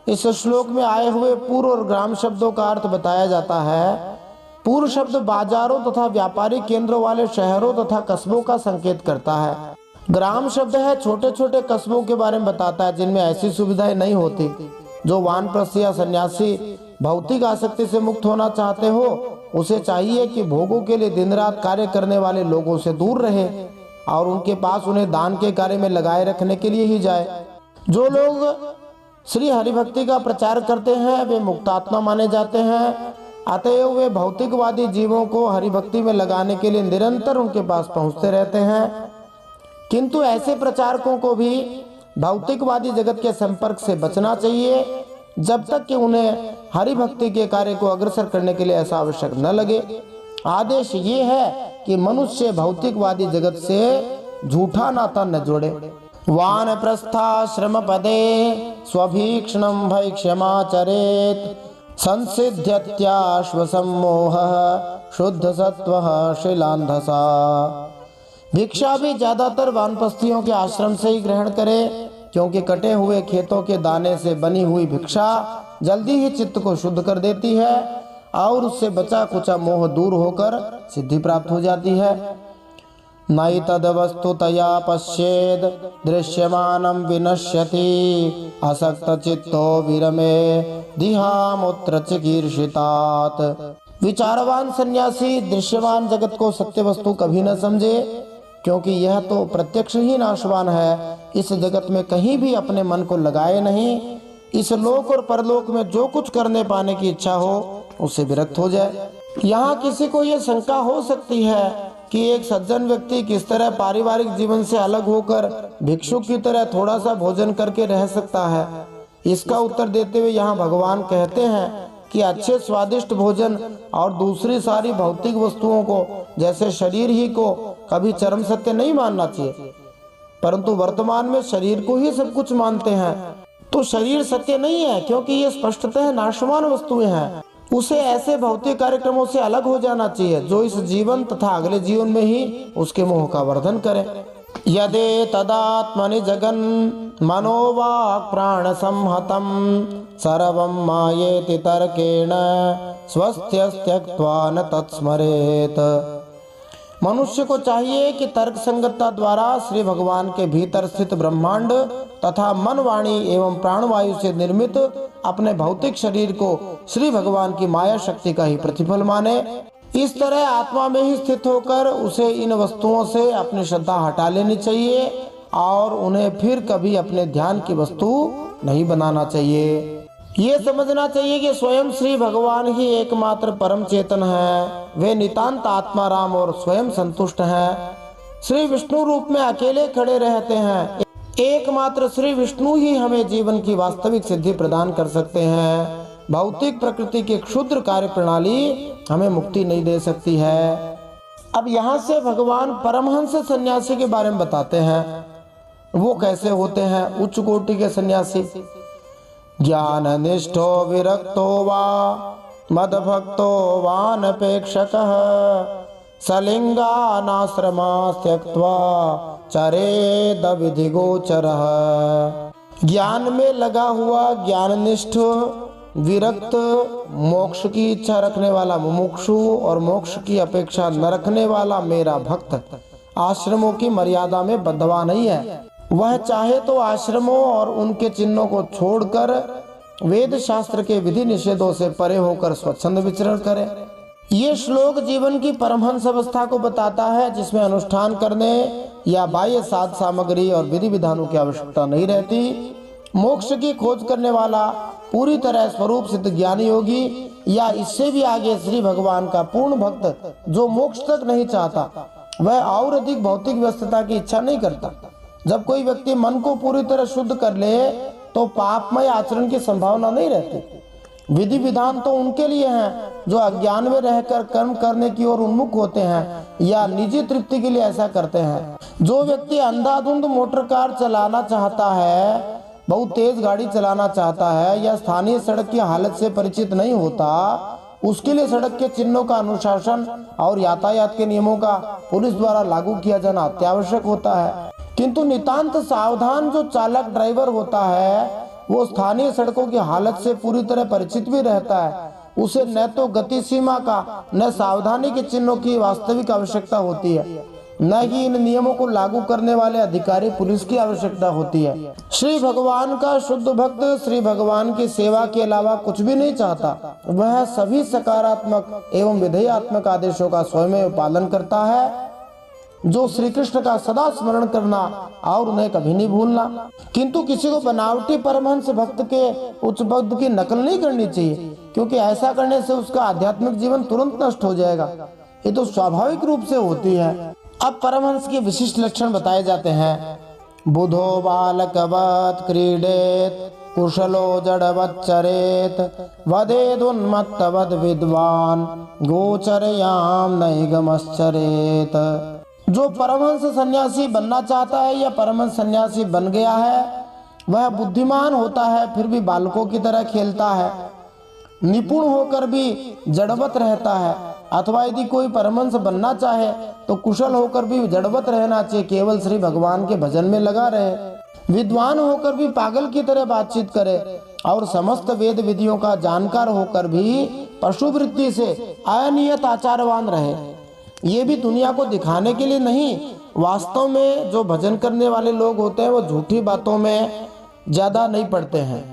इस श्लोक में आए हुए पूर्व और ग्राम शब्दों का अर्थ बताया जाता है। पूर्व शब्द बाजारों तथा व्यापारिक केंद्रों वाले शहरों तथा कस्बों का संकेत करता है। ग्राम शब्द है छोटे छोटे कस्बों के बारे में बताता है जिनमें ऐसी सुविधाएं नहीं होती। जो वानप्रस्थ या सन्यासी भौतिक आसक्ति से मुक्त होना चाहते हो, उसे चाहिए कि भोगों के लिए दिन रात कार्य करने वाले लोगों से दूर रहे और उनके पास उन्हें दान के कार्य में लगाए रखने के लिए ही जाए। जो लोग श्री हरिभक्ति का प्रचार करते हैं वे मुक्तात्मा माने जाते हैं, अतएव वे भौतिकवादी जीवों को हरिभक्ति में लगाने के लिए निरंतर उनके पास पहुंचते रहते हैं। किंतु ऐसे प्रचारकों को भी भौतिकवादी जगत के संपर्क से बचना चाहिए जब तक कि उन्हें हरिभक्ति के कार्य को अग्रसर करने के लिए ऐसा आवश्यक न लगे। आदेश ये है कि मनुष्य भौतिकवादी जगत से झूठा नाता न जोड़े। वानप्रस्थाश्रम पदे स्वभीक्षणं भैक्ष्यमाचरेत् संसिद्ध्यत्याश्वसम्मोहः शुद्ध सत्वः शिलान्धसा। भिक्षा भी ज्यादातर वानप्रस्थियों के आश्रम से ही ग्रहण करे, क्योंकि कटे हुए खेतों के दाने से बनी हुई भिक्षा जल्दी ही चित्त को शुद्ध कर देती है और उससे बचा कुचा मोह दूर होकर सिद्धि प्राप्त हो जाती है। नई तद वस्तुतया पश्येद दृश्यमानं विनश्यति असक्त चित्तो विरमे दिहामुत्र चिकीर्षितात्। विचारवान सन्यासी दृश्यमान जगत को सत्य वस्तु कभी न समझे, क्योंकि यह तो प्रत्यक्ष ही नाशवान है। इस जगत में कहीं भी अपने मन को लगाए नहीं। इस लोक और परलोक में जो कुछ करने पाने की इच्छा हो उससे विरक्त हो जाए। यहाँ किसी को यह शंका हो सकती है कि एक सज्जन व्यक्ति किस तरह पारिवारिक जीवन से अलग होकर भिक्षुक की तरह थोड़ा सा भोजन करके रह सकता है। इसका उत्तर देते हुए यहाँ भगवान कहते हैं कि अच्छे स्वादिष्ट भोजन और दूसरी सारी भौतिक वस्तुओं को जैसे शरीर ही को कभी चरम सत्य नहीं मानना चाहिए, परंतु वर्तमान में शरीर को ही सब कुछ मानते हैं। तो शरीर सत्य नहीं है, क्योंकि ये स्पष्टतः नाशवान वस्तुएं हैं। उसे ऐसे भौतिक कार्यक्रमों से अलग हो जाना चाहिए जो इस जीवन तथा अगले जीवन में ही उसके मोह का वर्धन करे। यदे तदात्मनि जगन मनोवाक् प्राण संहतम सर्वं मायेति तर्केण स्वस्थ्यस्त्यक्त्वा न तत्स्मरेत। मनुष्य को चाहिए कि तर्क संगतता द्वारा श्री भगवान के भीतर स्थित ब्रह्मांड तथा मन, वाणी एवं प्राणवायु से निर्मित अपने भौतिक शरीर को श्री भगवान की माया शक्ति का ही प्रतिफल माने। इस तरह आत्मा में ही स्थित होकर उसे इन वस्तुओं से अपनी श्रद्धा हटा लेनी चाहिए और उन्हें फिर कभी अपने ध्यान की वस्तु नहीं बनाना चाहिए। ये समझना चाहिए कि स्वयं श्री भगवान ही एकमात्र परम चेतन है। वे नितांत आत्माराम और स्वयं संतुष्ट हैं। श्री विष्णु रूप में अकेले खड़े रहते हैं। एकमात्र श्री विष्णु ही हमें जीवन की वास्तविक सिद्धि प्रदान कर सकते हैं। भौतिक प्रकृति की क्षुद्र कार्य प्रणाली हमें मुक्ति नहीं दे सकती है। अब यहाँ से भगवान परमहंस सन्यासी के बारे में बताते हैं। वो कैसे होते हैं उच्च कोटि के सन्यासी। ज्ञान निष्ठो विरक्तो वा मदभक्तो वानपेक्षकः सलिंगानाश्रमा त्यक्त्वा चरेद विधिगोचरः। ज्ञान में लगा हुआ ज्ञाननिष्ठ, विरक्त, मोक्ष की इच्छा रखने वाला मुमुक्षु और मोक्ष की अपेक्षा न रखने वाला मेरा भक्त आश्रमों की मर्यादा में बंधवा नहीं है। वह चाहे तो आश्रमों और उनके चिन्हों को छोड़कर वेद शास्त्र के विधि निषेधों से परे होकर स्वच्छंद विचरण करे। ये श्लोक जीवन की परमहंस अवस्था को बताता है, जिसमें अनुष्ठान करने या बाह्य साध सामग्री और विधि विधानों की आवश्यकता नहीं रहती। मोक्ष की खोज करने वाला पूरी तरह स्वरूप सिद्ध ज्ञानी योगी या इससे भी आगे श्री भगवान का पूर्ण भक्त जो मोक्ष तक नहीं चाहता, वह और अधिक भौतिक व्यस्तता की इच्छा नहीं करता। जब कोई व्यक्ति मन को पूरी तरह शुद्ध कर ले तो पापमय आचरण की संभावना नहीं रहती। विधि विधान तो उनके लिए हैं जो अज्ञान में रहकर कर्म करने की ओर उन्मुख होते हैं या निजी तृप्ति के लिए ऐसा करते हैं। जो व्यक्ति अंधाधुंध मोटर कार चलाना चाहता है, बहुत तेज गाड़ी चलाना चाहता है या स्थानीय सड़क की हालत से परिचित नहीं होता, उसके लिए सड़क के चिन्हों का अनुशासन और यातायात के नियमों का पुलिस द्वारा लागू किया जाना अत्यावश्यक होता है। किंतु नितांत सावधान जो चालक ड्राइवर होता है वो स्थानीय सड़कों की हालत से पूरी तरह परिचित भी रहता है। उसे न तो गति सीमा का न सावधानी के चिन्हों की वास्तविक आवश्यकता होती है, न ही इन नियमों को लागू करने वाले अधिकारी पुलिस की आवश्यकता होती है। श्री भगवान का शुद्ध भक्त श्री भगवान की सेवा के अलावा कुछ भी नहीं चाहता। वह सभी सकारात्मक एवं विधेयात्मक आदेशों का स्वयं पालन करता है, जो श्री कृष्ण का सदा स्मरण करना और उन्हें कभी नहीं भूलना। किंतु किसी को बनावटी परमहंस भक्त के उच्च पद की नकल नहीं करनी चाहिए, क्योंकि ऐसा करने से उसका आध्यात्मिक जीवन तुरंत नष्ट हो जाएगा। ये तो स्वाभाविक रूप से होती है। अब परमहंस के विशिष्ट लक्षण बताए जाते हैं। बुधो बालकवत् क्रीडेत, कुशलो जड़वत् चरेत, वदेदुन्मत्तवद् विद्वान, गोचरयाम नैगमश्चरेत। जो परमहंस सन्यासी बनना चाहता है या परमहंस सन्यासी बन गया है, वह बुद्धिमान होता है फिर भी बालकों की तरह खेलता है, निपुण होकर भी जड़वत रहता है। अथवा यदि कोई परमहंस बनना चाहे तो कुशल होकर भी जड़वत रहना चाहिए, केवल श्री भगवान के भजन में लगा रहे। विद्वान होकर भी पागल की तरह बातचीत करे और समस्त वेद विधियों का जानकार होकर भी पशुवृत्ति से अनियत आचारवान रहे। ये भी दुनिया को दिखाने के लिए नहीं, वास्तव में जो भजन करने वाले लोग होते हैं वो झूठी बातों में ज्यादा नहीं पड़ते हैं।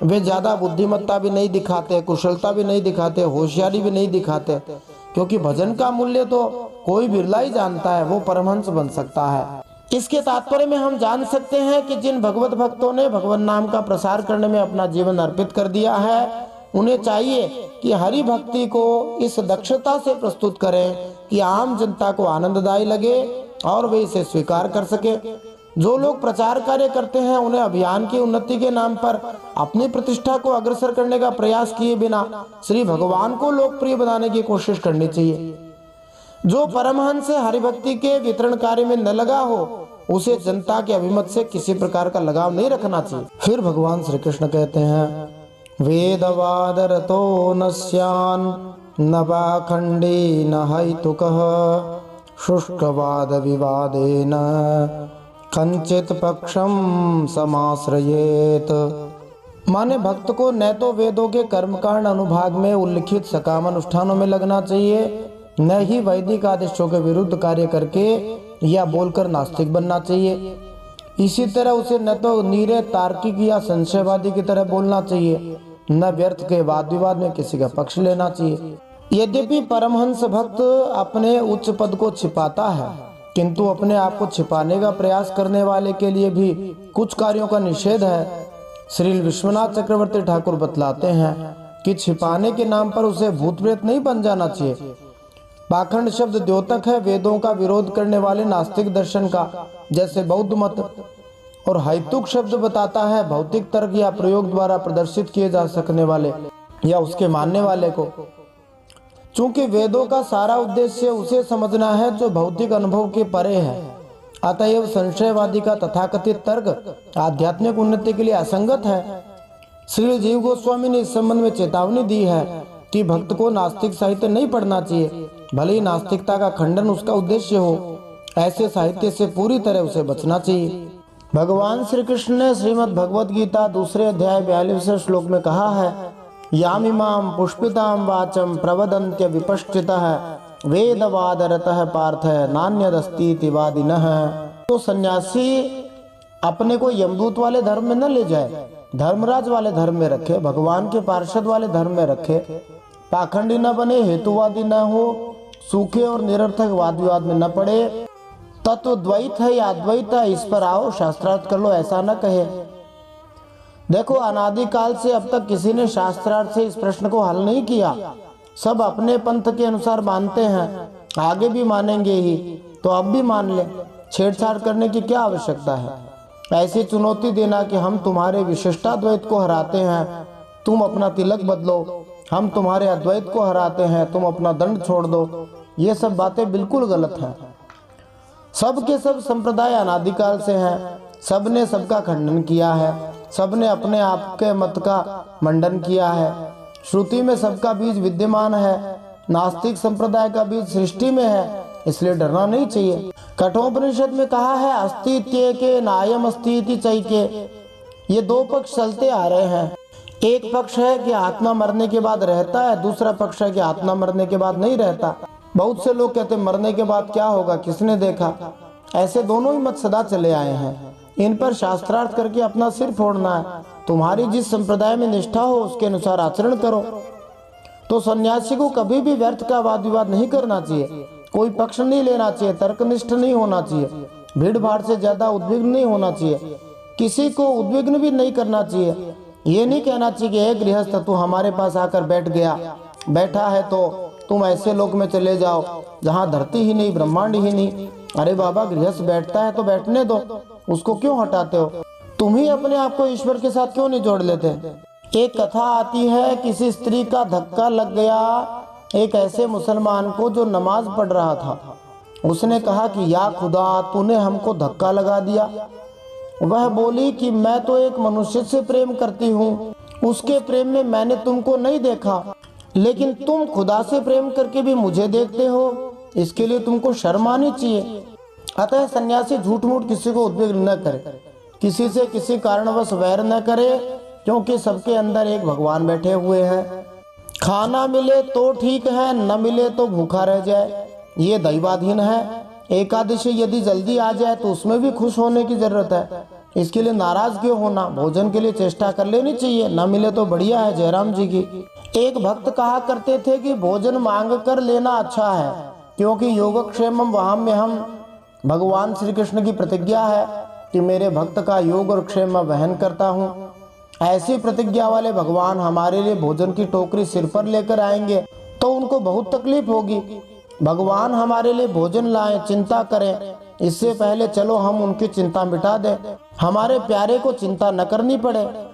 वे ज्यादा बुद्धिमत्ता भी नहीं दिखाते, कुशलता भी नहीं दिखाते, होशियारी भी नहीं दिखाते, क्योंकि भजन का मूल्य तो कोई बिरला ही जानता है, वो परमहंस बन सकता है। इसके तात्पर्य में हम जान सकते हैं कि जिन भगवत भक्तों ने भगवान नाम का प्रसार करने में अपना जीवन अर्पित कर दिया है, उन्हें चाहिए कि हरि भक्ति को इस दक्षता से प्रस्तुत करें कि आम जनता को आनंददायी लगे और वे इसे स्वीकार कर सके। जो लोग प्रचार कार्य करते हैं उन्हें अभियान की उन्नति के नाम पर अपनी प्रतिष्ठा को अग्रसर करने का प्रयास किए बिना श्री भगवान को लोकप्रिय बनाने की कोशिश करनी चाहिए। जो परमहंस हरिभक्ति के वितरण कार्य में न लगा हो, उसे जनता के अभिमत से किसी प्रकार का लगाव नहीं रखना चाहिए। फिर भगवान श्री कृष्ण कहते हैं, वेदवादरतो न स्यान् न पाखंडी न हैतुकः शुष्कवाद विवादेन कंचित पक्षम समाश्रयेत। माने भक्त को न तो वेदों के कर्मकांड अनुभाग में उल्लिखित सकाम अनुष्ठानों में लगना चाहिए, न ही वैदिक आदेशों के विरुद्ध कार्य करके या बोलकर नास्तिक बनना चाहिए। इसी तरह उसे न तो नीरे तार्किक या संशयवादी की तरह बोलना चाहिए, न व्यर्थ के वाद विवाद में किसी का पक्ष लेना चाहिए। यद्यपि परमहंस भक्त अपने उच्च पद को छिपाता है, किंतु अपने आप को छिपाने का प्रयास करने वाले के लिए भी कुछ कार्यों का निषेध है। श्री विश्वनाथ चक्रवर्ती ठाकुर बतलाते हैं कि छिपाने के नाम पर उसे भूत प्रेत नहीं बन जाना चाहिए। पाखंड शब्द द्योतक है वेदों का विरोध करने वाले नास्तिक दर्शन का, जैसे बौद्ध मत, और हैतुक शब्द बताता है भौतिक तर्क या प्रयोग द्वारा प्रदर्शित किए जा सकने वाले या उसके मानने वाले को। चूंकि वेदों का सारा उद्देश्य उसे समझना है जो भौतिक अनुभव के परे है, अतएव संशयवादी का तथाकथित तर्क आध्यात्मिक उन्नति के लिए असंगत है। श्री जीव गोस्वामी ने इस संबंध में चेतावनी दी है कि भक्त को नास्तिक साहित्य नहीं पढ़ना चाहिए, भले ही नास्तिकता का खंडन उसका उद्देश्य हो। ऐसे साहित्य से पूरी तरह उसे बचना चाहिए। भगवान श्री कृष्ण ने श्रीमद् भगवद गीता 2 अध्याय 42वें श्लोक में कहा है, यामिमाम पुष्पिताम वाचम प्रवदन्त्य विपश्चितः वेदवादरतः पार्थ नान्यदस्तीति वादिनः। तो सन्यासी अपने को यमदूत वाले धर्म में न ले जाए, धर्मराज वाले धर्म में रखे, भगवान के पार्षद वाले धर्म में रखे, पाखंडी न बने, हेतुवादी न हो, सूखे और निरर्थक वाद विवाद में न पड़े। तत्व द्वैत है या अद्वैत है, इस पर आओ शास्त्रार्थ कर लो, ऐसा न कहे। देखो, अनादिकाल से अब तक किसी ने शास्त्रार्थ से इस प्रश्न को हल नहीं किया। सब अपने पंथ के अनुसार मानते हैं, आगे भी मानेंगे ही, तो अब भी मान ले। छेड़छाड़ करने की क्या आवश्यकता है? ऐसी चुनौती देना कि हम तुम्हारे विशिष्टाद्वैत को हराते हैं, तुम अपना तिलक बदलो, हम तुम्हारे अद्वैत को हराते हैं, तुम अपना दंड छोड़ दो, ये सब बातें बिल्कुल गलत हैं। सब के सब संप्रदाय अनादिकाल से हैं, सब ने सबका खंडन किया है, सब ने अपने आप के मत का मंडन किया है। श्रुति में सबका बीज विद्यमान है, नास्तिक संप्रदाय का बीज सृष्टि में है, इसलिए डरना नहीं चाहिए। कठोपनिषद में कहा है अस्तित्व के नायम अस्तित्व चैके। ये दो पक्ष चलते आ रहे हैं। एक पक्ष है कि आत्मा मरने के बाद रहता है, दूसरा पक्ष है कि आत्मा मरने के बाद नहीं रहता। बहुत से लोग कहते मरने के बाद क्या होगा, किसने देखा। ऐसे दोनों ही मत सदा चले आए हैं। इन पर शास्त्रार्थ करके अपना सिर फोड़ना है। तुम्हारी जिस संप्रदाय में निष्ठा हो उसके अनुसार आचरण करो। तो सन्यासी को कभी भी व्यर्थ का वाद विवाद नहीं करना चाहिए, कोई पक्ष नहीं लेना चाहिए, तर्कनिष्ठ नहीं होना चाहिए, भीड़ भाड़ से ज्यादा उद्विग्न नहीं होना चाहिए, किसी को उद्विग्न भी नहीं करना चाहिए। ये नहीं कहना चाहिए कि एक गृहस्थ तू हमारे पास आकर बैठा है तो तुम ऐसे लोक में चले जाओ जहाँ धरती ही नहीं, ब्रह्मांड ही नहीं। अरे बाबा, गृहस्थ बैठता है तो बैठने दो, उसको क्यों हटाते हो? तुम ही अपने आप को ईश्वर के साथ क्यों नहीं जोड़ लेते? एक कथा आती है, किसी स्त्री का धक्का लग गया एक ऐसे मुसलमान को जो नमाज पढ़ रहा था। उसने कहा कि या खुदा, तूने हमको धक्का लगा दिया। वह बोली कि मैं तो एक मनुष्य से प्रेम करती हूँ, उसके प्रेम में मैंने तुमको नहीं देखा, लेकिन तुम खुदा से प्रेम करके भी मुझे देखते हो, इसके लिए तुमको शर्म आनी चाहिए। अतः सन्यासी झूठ मूठ किसी को उद्विग्न न करे, किसी से किसी कारणवश वैर न करे, क्योंकि सबके अंदर एक भगवान बैठे हुए हैं। खाना मिले तो ठीक है, न मिले तो भूखा रह जाए, ये दैवाधीन है। एकादशी यदि जल्दी आ जाए तो उसमें भी खुश होने की जरूरत है, इसके लिए नाराज क्यों होना। भोजन के लिए चेष्टा कर लेनी चाहिए, न मिले तो बढ़िया है। जयराम जी की एक भक्त कहा करते थे कि भोजन मांग कर लेना अच्छा है, क्योंकि योगक्षेमम वहाम्यहम, भगवान श्री कृष्ण की प्रतिज्ञा है कि मेरे भक्त का योग और क्षेम मैं वहन करता हूँ। ऐसी प्रतिज्ञा वाले भगवान हमारे लिए भोजन की टोकरी सिर पर लेकर आएंगे तो उनको बहुत तकलीफ होगी। भगवान हमारे लिए भोजन लाएं, चिंता करें, इससे पहले चलो हम उनकी चिंता मिटा दें, हमारे प्यारे को चिंता न करनी पड़े।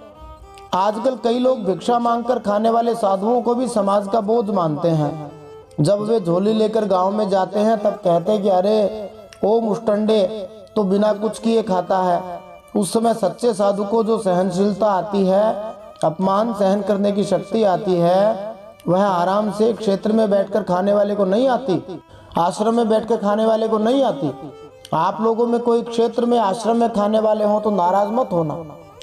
आजकल कई लोग भिक्षा मांगकर खाने वाले साधुओं को भी समाज का बोझ मानते हैं। जब वे झोली लेकर गांव में जाते हैं तब कहते हैं कि अरे ओ मुष्टंडे, तो बिना कुछ किए खाता है। उस समय सच्चे साधु को जो सहनशीलता आती है, अपमान सहन करने की शक्ति आती है, वह आराम से क्षेत्र में बैठकर खाने वाले को नहीं आती, आश्रम में बैठकर खाने वाले को नहीं आती। आप लोगों में कोई क्षेत्र में आश्रम में खाने वाले हो तो नाराज मत होना।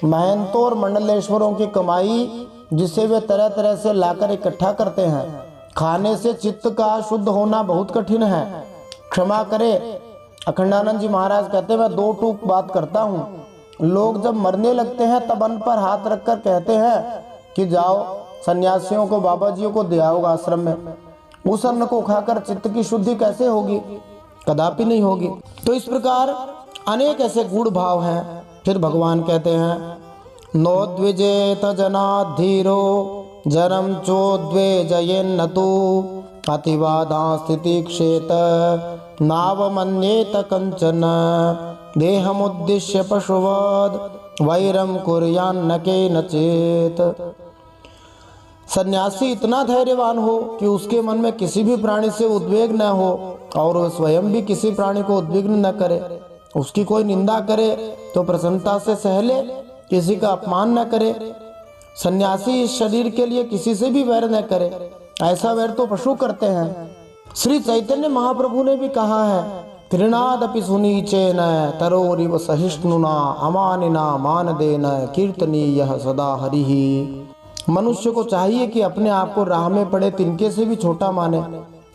महंतों और मंडलेश्वरों की कमाई जिसे वे तरह तरह से लाकर इकट्ठा करते हैं, खाने से चित्त का शुद्ध होना बहुत कठिन है। क्षमा करे, अखंडानंद जी महाराज कहते हैं मैं दो टूक बात करता हूँ। लोग जब मरने लगते हैं तब अन्न पर हाथ रखकर कहते हैं कि जाओ सन्यासियों को, बाबा जियों को दे आओगे आश्रम में। उस अन्न को खाकर चित्त की शुद्धि कैसे होगी? कदापि नहीं होगी। तो इस प्रकार अनेक ऐसे गूढ़ भाव हैं। फिर भगवान कहते हैं नोद्विजेत जनाधीरो जन्म चोद्वेजयेन्न तु अतिवादा स्थिति क्षेत नावमन्येत कंचन देहमुद्दिश्य पशुवद वैरम कुर्यान्न केनचित्। सन्यासी इतना धैर्यवान हो कि उसके मन में किसी भी प्राणी से उद्वेग न हो और वह स्वयं भी किसी प्राणी को उद्विग्न न करे। उसकी कोई निंदा करे तो प्रसन्नता से सह ले, किसी का अपमान न करे। सन्यासी इस शरीर के लिए किसी से भी वैर न करे, ऐसा वैर तो पशु करते हैं। श्री चैतन्य महाप्रभु ने भी कहा है कृणादपि सुनीचेन तरोरिव सहिष्णुना अमानिना मानदेन कीर्तनीयः सदा हरिः। मनुष्य को चाहिए कि अपने आप को राह में पड़े तिनके से भी छोटा माने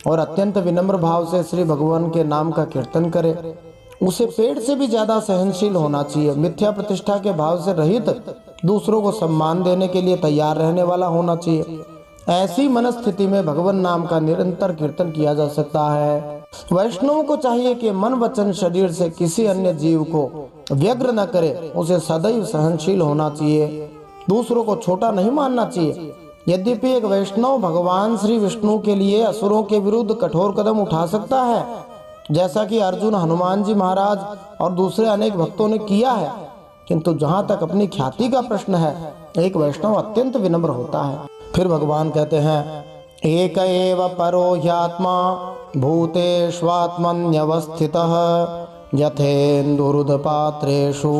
और अत्यंत विनम्र भाव से श्री भगवान के नाम का कीर्तन करे। उसे पेड़ से भी ज्यादा सहनशील होना चाहिए, मिथ्या प्रतिष्ठा के भाव से रहित, दूसरों को सम्मान देने के लिए तैयार रहने वाला होना चाहिए। ऐसी मनस्थिति में भगवान नाम का निरंतर कीर्तन किया जा सकता है। वैष्णव को चाहिए कि मन वचन शरीर से किसी अन्य जीव को व्यग्र न करे, उसे सदैव सहनशील होना चाहिए, दूसरों को छोटा नहीं मानना चाहिए। यद्यपि एक वैष्णव भगवान श्री विष्णु के लिए असुरों के विरुद्ध कठोर कदम उठा सकता है, जैसा कि अर्जुन, हनुमान जी महाराज और दूसरे अनेक भक्तों ने किया है, किंतु जहाँ तक अपनी ख्याति का प्रश्न है, एक वैष्णव अत्यंत विनम्र होता है। फिर भगवान कहते हैं एक एव परो ह्यात्मा भूतेष्वात्मन्यवस्थितः यथेन्दुरुदपात्रेषु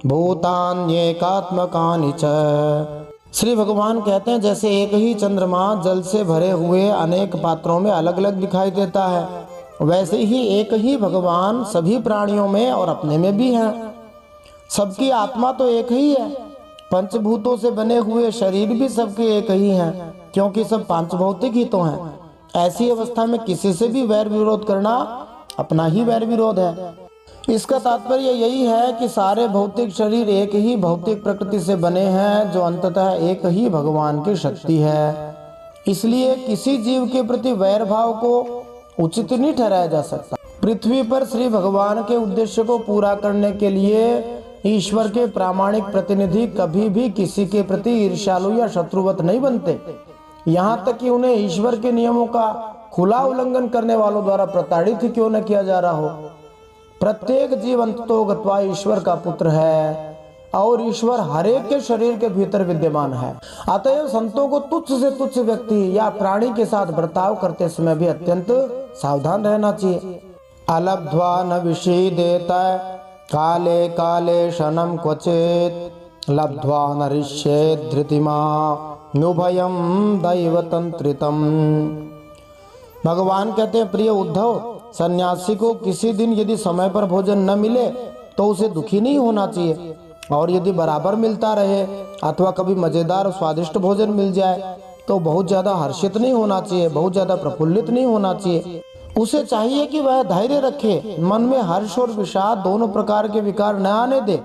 भूतान्येकात्मकानि च। श्री भगवान कहते हैं जैसे एक ही चंद्रमा जल से भरे हुए अनेक पात्रों में अलग अलग दिखाई देता है, वैसे ही एक ही भगवान सभी प्राणियों में और अपने में भी हैं। सबकी आत्मा तो एक ही है, पंचभूतों से बने हुए शरीर भी सबके एक ही हैं, क्योंकि सब पांच भौतिक ही तो हैं। ऐसी अवस्था में किसी से भी वैर विरोध करना अपना ही वैर विरोध है। इसका तात्पर्य यही है कि सारे भौतिक शरीर एक ही भौतिक प्रकृति से बने हैं, जो अंततः एक ही भगवान की शक्ति है। इसलिए किसी जीव के प्रति वैर भाव को उचित नहीं ठहराया जा सकता। पृथ्वी पर श्री भगवान के उद्देश्य को पूरा करने के लिए ईश्वर के प्रामाणिक प्रतिनिधि कभी भी किसी के प्रति ईर्ष्यालु या शत्रुवत नहीं बनते, यहाँ तक कि उन्हें ईश्वर के नियमों का खुला उल्लंघन करने वालों द्वारा प्रताड़ित क्यों न किया जा रहा हो। प्रत्येक जीव अंततोगत्वा ईश्वर का पुत्र है और ईश्वर हरेक के शरीर के भीतर विद्यमान है। अतएव संतों को तुच्छ से तुच्छ व्यक्ति या प्राणी के साथ बर्ताव करते समय भी अत्यंत सावधान रहना चाहिए। अलब्ध्वा न विषीदेत काले काले शनम क्वचित लब्ध्वा न ऋष्येत् धृतिमा नुभयम दैवतंत्रितम। भगवान कहते हैं प्रिय उद्धव, सन्यासी को किसी दिन यदि समय पर भोजन न मिले तो उसे दुखी नहीं होना चाहिए, और यदि बराबर मिलता रहे अथवा कभी मजेदार और स्वादिष्ट भोजन मिल जाए तो बहुत ज्यादा हर्षित नहीं होना चाहिए, बहुत ज्यादा प्रफुल्लित नहीं होना चाहिए। उसे चाहिए कि वह धैर्य रखे, मन में हर्ष और विषाद दोनों प्रकार के विकार न आने दे,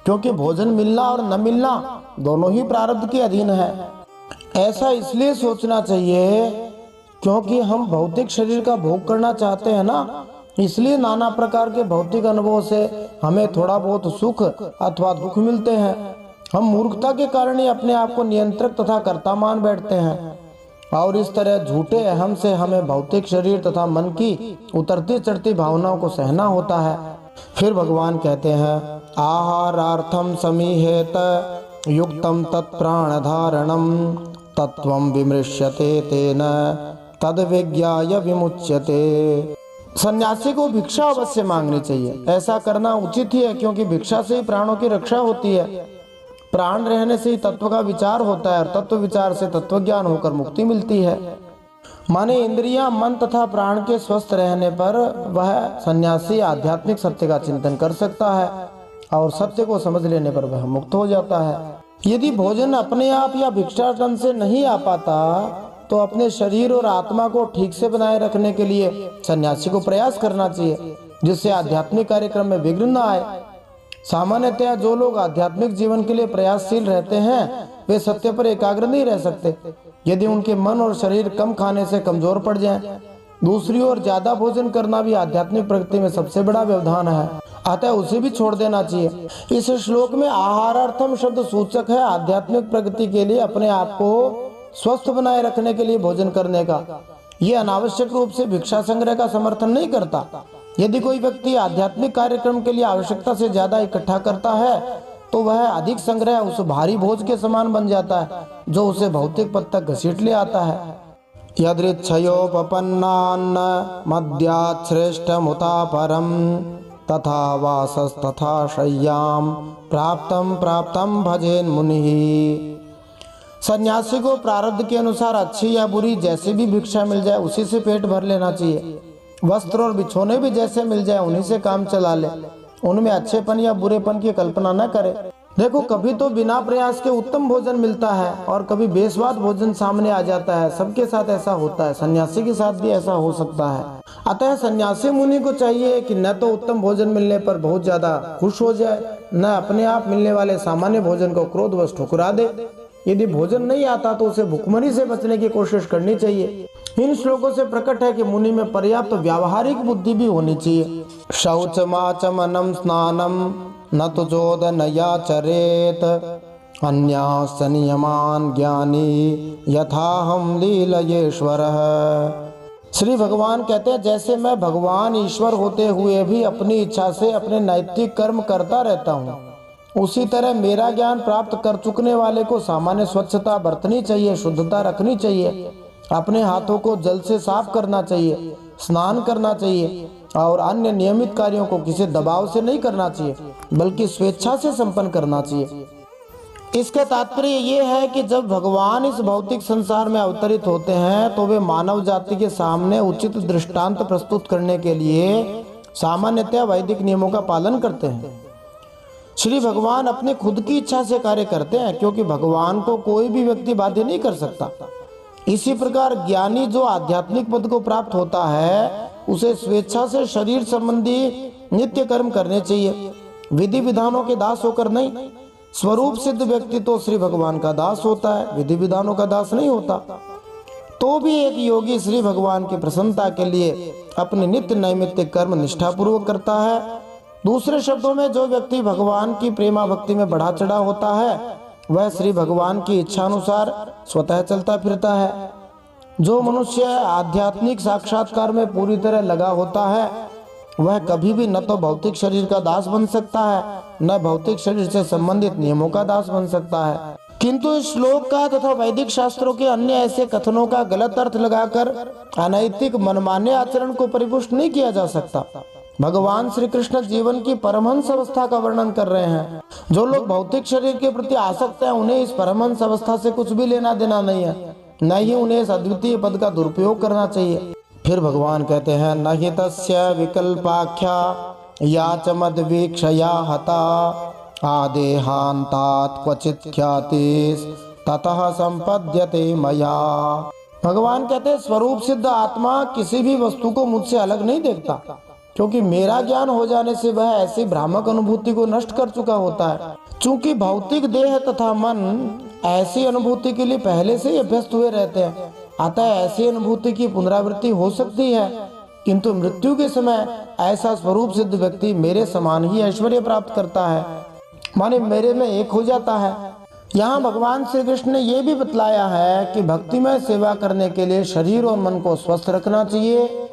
क्योंकि भोजन मिलना और न मिलना दोनों ही प्रारब्ध के अधीन है। ऐसा इसलिए सोचना चाहिए क्योंकि हम भौतिक शरीर का भोग करना चाहते हैं ना, इसलिए नाना प्रकार के भौतिक अनुभवों से हमें थोड़ा बहुत सुख अथवा दुख मिलते हैं। हम मूर्खता के कारण ही अपने आप को नियंत्रक तथा कर्ता मान बैठते हैं, और इस तरह झूठे अहम से हमें भौतिक शरीर तथा मन की उतरती चढ़ती भावनाओं को सहना होता है। फिर भगवान कहते हैं आहारार्थम समीहेत युक्तम तत्प्राण धारणम तत्वम विमृश्यते तेन तद विज्ञाय विमुच्यते। सन्यासी को भिक्षा अवश्य मांगनी चाहिए। ऐसा करना उचित ही है, क्योंकि भिक्षा से ही प्राणों की रक्षा होती है। प्राण रहने से ही तत्व का विचार होता है, और तत्व विचार से तत्व ज्ञान होकर मुक्ति मिलती है। माने इंद्रियां, मन तथा प्राण के स्वस्थ रहने पर वह सन्यासी आध्यात्मिक सत्य का चिंतन कर सकता है, और सत्य को समझ लेने पर वह मुक्त हो जाता है। यदि भोजन अपने आप या भिक्षाटन से नहीं आ पाता तो अपने शरीर और आत्मा को ठीक से बनाए रखने के लिए सन्यासी को प्रयास करना चाहिए, जिससे आध्यात्मिक कार्यक्रम में विघ्न न आए। सामान्यतया जो लोग आध्यात्मिक जीवन के लिए प्रयासशील रहते हैं वे सत्य पर एकाग्र नहीं रह सकते, यदि उनके मन और शरीर कम खाने से कमजोर पड़ जाएं। दूसरी ओर ज्यादा भोजन करना भी आध्यात्मिक प्रगति में सबसे बड़ा व्यवधान है, अतः उसे भी छोड़ देना चाहिए। इस श्लोक में आहारार्थम शब्द सूचक है आध्यात्मिक प्रगति के लिए अपने आप को स्वस्थ बनाए रखने के लिए भोजन करने का। ये अनावश्यक रूप से भिक्षा संग्रह का समर्थन नहीं करता। यदि कोई व्यक्ति आध्यात्मिक कार्यक्रम के लिए आवश्यकता से ज्यादा इकट्ठा करता है तो वह अधिक संग्रह उस भारी भोज के समान बन जाता है, जो उसे भौतिक पद तक घसीट ले आता है। यदृच्छयोपपन्नान्न मद्यात् श्रेष्ठमुता परम तथा वासस तथा शय्याम प्राप्तम प्राप्तम भजेन मुनिः। सन्यासी को प्रारब्ध के अनुसार अच्छी या बुरी जैसे भी भिक्षा मिल जाए उसी से पेट भर लेना चाहिए। वस्त्र और बिछोने भी जैसे मिल जाए उन्हीं से काम चला ले, उनमें अच्छेपन या बुरेपन की कल्पना न करे। देखो, कभी तो बिना प्रयास के उत्तम भोजन मिलता है और कभी बेस्वाद भोजन सामने आ जाता है। सबके साथ ऐसा होता है, सन्यासी के साथ भी ऐसा हो सकता है। अतः सन्यासी मुनि को चाहिए कि न तो उत्तम भोजन मिलने पर बहुत ज्यादा खुश हो जाए, न अपने आप मिलने वाले सामान्य भोजन को क्रोधवश ठुकरा दे। यदि भोजन नहीं आता तो उसे भुखमरी से बचने की कोशिश करनी चाहिए। इन श्लोकों से प्रकट है कि मुनि में पर्याप्त व्यावहारिक बुद्धि भी होनी चाहिए। शौचमाचमनम स्नानम न तो जोदनयाचरेत अन्यास नियमान ज्ञानी यथाहम लीलयेश्वरः। श्री भगवान कहते हैं जैसे मैं भगवान ईश्वर होते हुए भी अपनी इच्छा से अपने नैतिक कर्म करता रहता हूँ, उसी तरह मेरा ज्ञान प्राप्त कर चुकने वाले को सामान्य स्वच्छता बरतनी चाहिए, शुद्धता रखनी चाहिए, अपने हाथों को जल से साफ करना चाहिए, स्नान करना चाहिए और अन्य नियमित कार्यों को किसी दबाव से नहीं करना चाहिए बल्कि स्वेच्छा से संपन्न करना चाहिए। इसका तात्पर्य ये है कि जब भगवान इस भौतिक संसार में अवतरित होते हैं तो वे मानव जाति के सामने उचित दृष्टांत प्रस्तुत करने के लिए सामान्यतः वैदिक नियमों का पालन करते हैं। श्री भगवान अपनी खुद की इच्छा से कार्य करते हैं, क्योंकि भगवान को कोई भी व्यक्ति बाध्य नहीं कर सकता। इसी प्रकार ज्ञानी जो आध्यात्मिक पद को प्राप्त होता है उसे स्वेच्छा से शरीर संबंधी नित्य कर्म करने चाहिए, विधि विधानों के दास होकर नहीं। स्वरूप सिद्ध व्यक्ति तो श्री भगवान का दास होता है, विधि विधानों का दास नहीं होता। तो भी एक योगी श्री भगवान की प्रसन्नता के लिए अपने नित्य नैमित्तिक कर्म निष्ठापूर्वक करता है। दूसरे शब्दों में जो व्यक्ति भगवान की प्रेमा भक्ति में बढ़ा चढ़ा होता है वह श्री भगवान की इच्छा अनुसार स्वतः चलता फिरता है। जो मनुष्य आध्यात्मिक साक्षात्कार में पूरी तरह लगा होता है वह कभी भी न तो भौतिक शरीर का दास बन सकता है न भौतिक शरीर से संबंधित नियमों का दास बन सकता है। किंतु इस श्लोक का तथा वैदिक शास्त्रों के अन्य ऐसे कथनों का गलत अर्थ लगाकर अनैतिक मनमाने आचरण को परिपुष्ट नहीं किया जा सकता। भगवान श्री कृष्ण जीवन की परमहंस अवस्था का वर्णन कर रहे हैं। जो लोग भौतिक शरीर के प्रति आसक्त हैं उन्हें इस परमहंस अवस्था से कुछ भी लेना देना नहीं है, न ही उन्हें इस अद्वितीय पद का दुरुपयोग करना चाहिए। फिर भगवान कहते हैं न हि तस्य विकल्पाख्या या च मद्वीक्षया हता आदेहांतात क्वचित ख्यातिस् ततः संपद्यते मया। भगवान कहते हैं स्वरूप सिद्ध आत्मा किसी भी वस्तु को मुझसे अलग नहीं देखता, क्योंकि मेरा ज्ञान हो जाने से वह ऐसी भ्रामक अनुभूति को नष्ट कर चुका होता है। चूंकि भौतिक देह तथा मन ऐसी अनुभूति के लिए पहले से ही अभ्यस्त हुए रहते हैं, अतः ऐसी अनुभूति की पुनरावृत्ति हो सकती है, किंतु मृत्यु के समय ऐसा स्वरूप सिद्ध व्यक्ति मेरे समान ही ऐश्वर्य प्राप्त करता है, माने मेरे में एक हो जाता है। यहाँ भगवान श्री कृष्ण ने यह भी बतलाया है कि भक्तिमय सेवा करने के लिए शरीर और मन को स्वस्थ रखना चाहिए।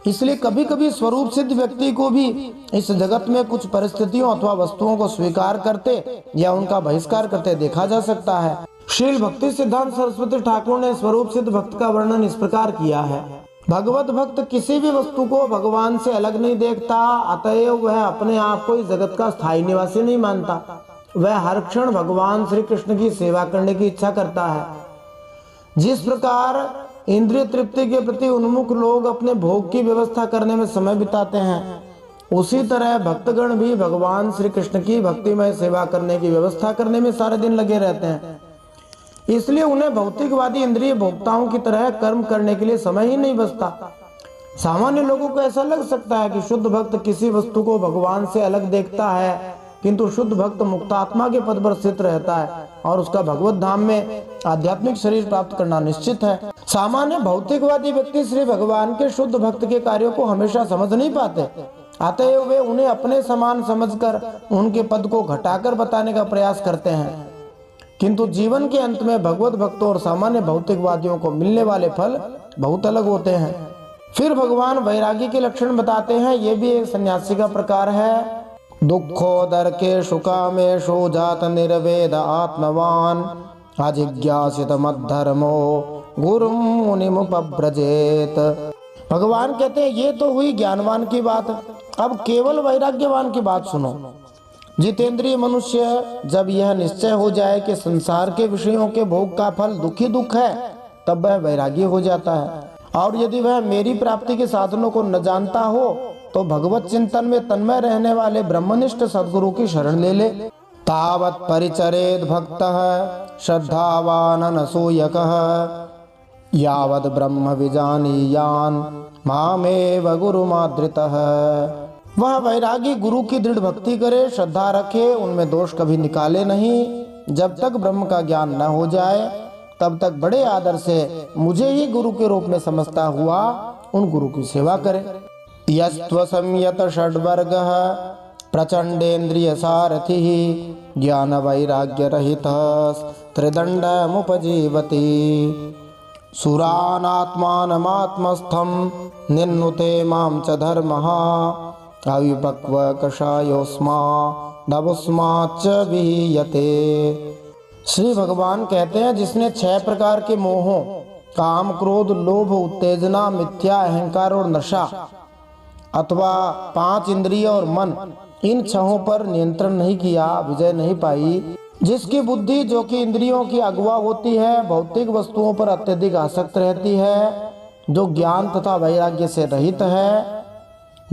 इसलिए कभी कभी स्वरूप सिद्ध व्यक्ति को भी इस जगत में कुछ परिस्थितियों अथवा वस्तुओं को स्वीकार करते या उनका बहिष्कार करते देखा जा सकता है। श्रील भक्ति सिद्धांत सरस्वती ठाकुर ने स्वरूप सिद्ध भक्त का वर्णन इस प्रकार किया है। भगवत भक्त किसी भी वस्तु को भगवान से अलग नहीं देखता, अतएव वह अपने आप को इस जगत का स्थायी निवासी नहीं मानता। वह हर क्षण भगवान श्री कृष्ण की सेवा करने की इच्छा करता है। जिस प्रकार इंद्रिय तृप्ति के प्रति उन्मुख लोग अपने भोग की व्यवस्था करने में समय बिताते हैं, उसी तरह भक्तगण भी भगवान श्री कृष्ण की भक्तिमय सेवा करने की व्यवस्था करने में सारे दिन लगे रहते हैं। इसलिए उन्हें भौतिकवादी इंद्रिय भोक्ताओं की तरह कर्म करने के लिए समय ही नहीं बचता। सामान्य लोगों को ऐसा लग सकता है कि शुद्ध भक्त किसी वस्तु को भगवान से अलग देखता है, किंतु शुद्ध भक्त मुक्तात्मा के पद पर स्थित रहता है और उसका भगवत धाम में आध्यात्मिक शरीर प्राप्त करना निश्चित है। सामान्य भौतिकवादी व्यक्ति श्री भगवान के शुद्ध भक्त के कार्यों को हमेशा समझ नहीं पाते, अतएव वे उन्हें अपने समान समझकर उनके पद को घटाकर बताने का प्रयास करते हैं। किंतु जीवन के अंत में भगवत भक्तों और सामान्य भौतिकवादियों को मिलने वाले फल बहुत अलग होते हैं। फिर भगवान वैरागी के लक्षण बताते हैं। ये भी एक सन्यासी का प्रकार है। दुखोदर के शुकामेशो जात निर्वेद आत्मवान अजिज्ञासित मद्धर्मो गुरुम मुनिमुपव्रजेत। भगवान कहते हैं ये तो हुई ज्ञानवान की बात, अब केवल वैराग्यवान की बात सुनो। जितेंद्रिय मनुष्य जब यह निश्चय हो जाए कि संसार के विषयों के भोग का फल दुख ही दुख है, तब वह वैरागी हो जाता है। और यदि वह मेरी प्राप्ति के साधनों को न जानता हो तो भगवत चिंतन में तन्मय रहने वाले ब्रह्मनिष्ठ सद्गुरु की शरण ले ले। तावत् परिचरेद भक्तः श्रद्धावान अनसूयकः यावद् ब्रह्म विजानीयान मामेव गुरुमादृतः। वह वैरागी गुरु की दृढ़ भक्ति करे, श्रद्धा रखे, उनमें दोष कभी निकाले नहीं। जब तक ब्रह्म का ज्ञान न हो जाए तब तक बड़े आदर से मुझे ही गुरु के रूप में समझता हुआ उन गुरु की सेवा करे। यस्त्व संयत षड्वर्गः प्रचंडेन्द्रिय सारथि ज्ञान वैराग्य रहित त्रिदंडमुपजीवति सुरानात्मानमात्मस्थं निन्नुते मां च धर्मः अविपक्व कषायोस्मा दवस्माच्च विहीयते। श्री भगवान कहते हैं जिसने 6 प्रकार के मोहों काम, क्रोध, लोभ, उत्तेजना, मिथ्या अहंकार और नशा अथवा 5 इंद्रिय और मन, इन 6 पर नियंत्रण नहीं किया, विजय नहीं पाई, जिसकी बुद्धि जो कि इंद्रियों की अगुवा होती है, भौतिक वस्तुओं पर अत्यधिक आसक्त रहती है, जो ज्ञान तथा वैराग्य से रहित है,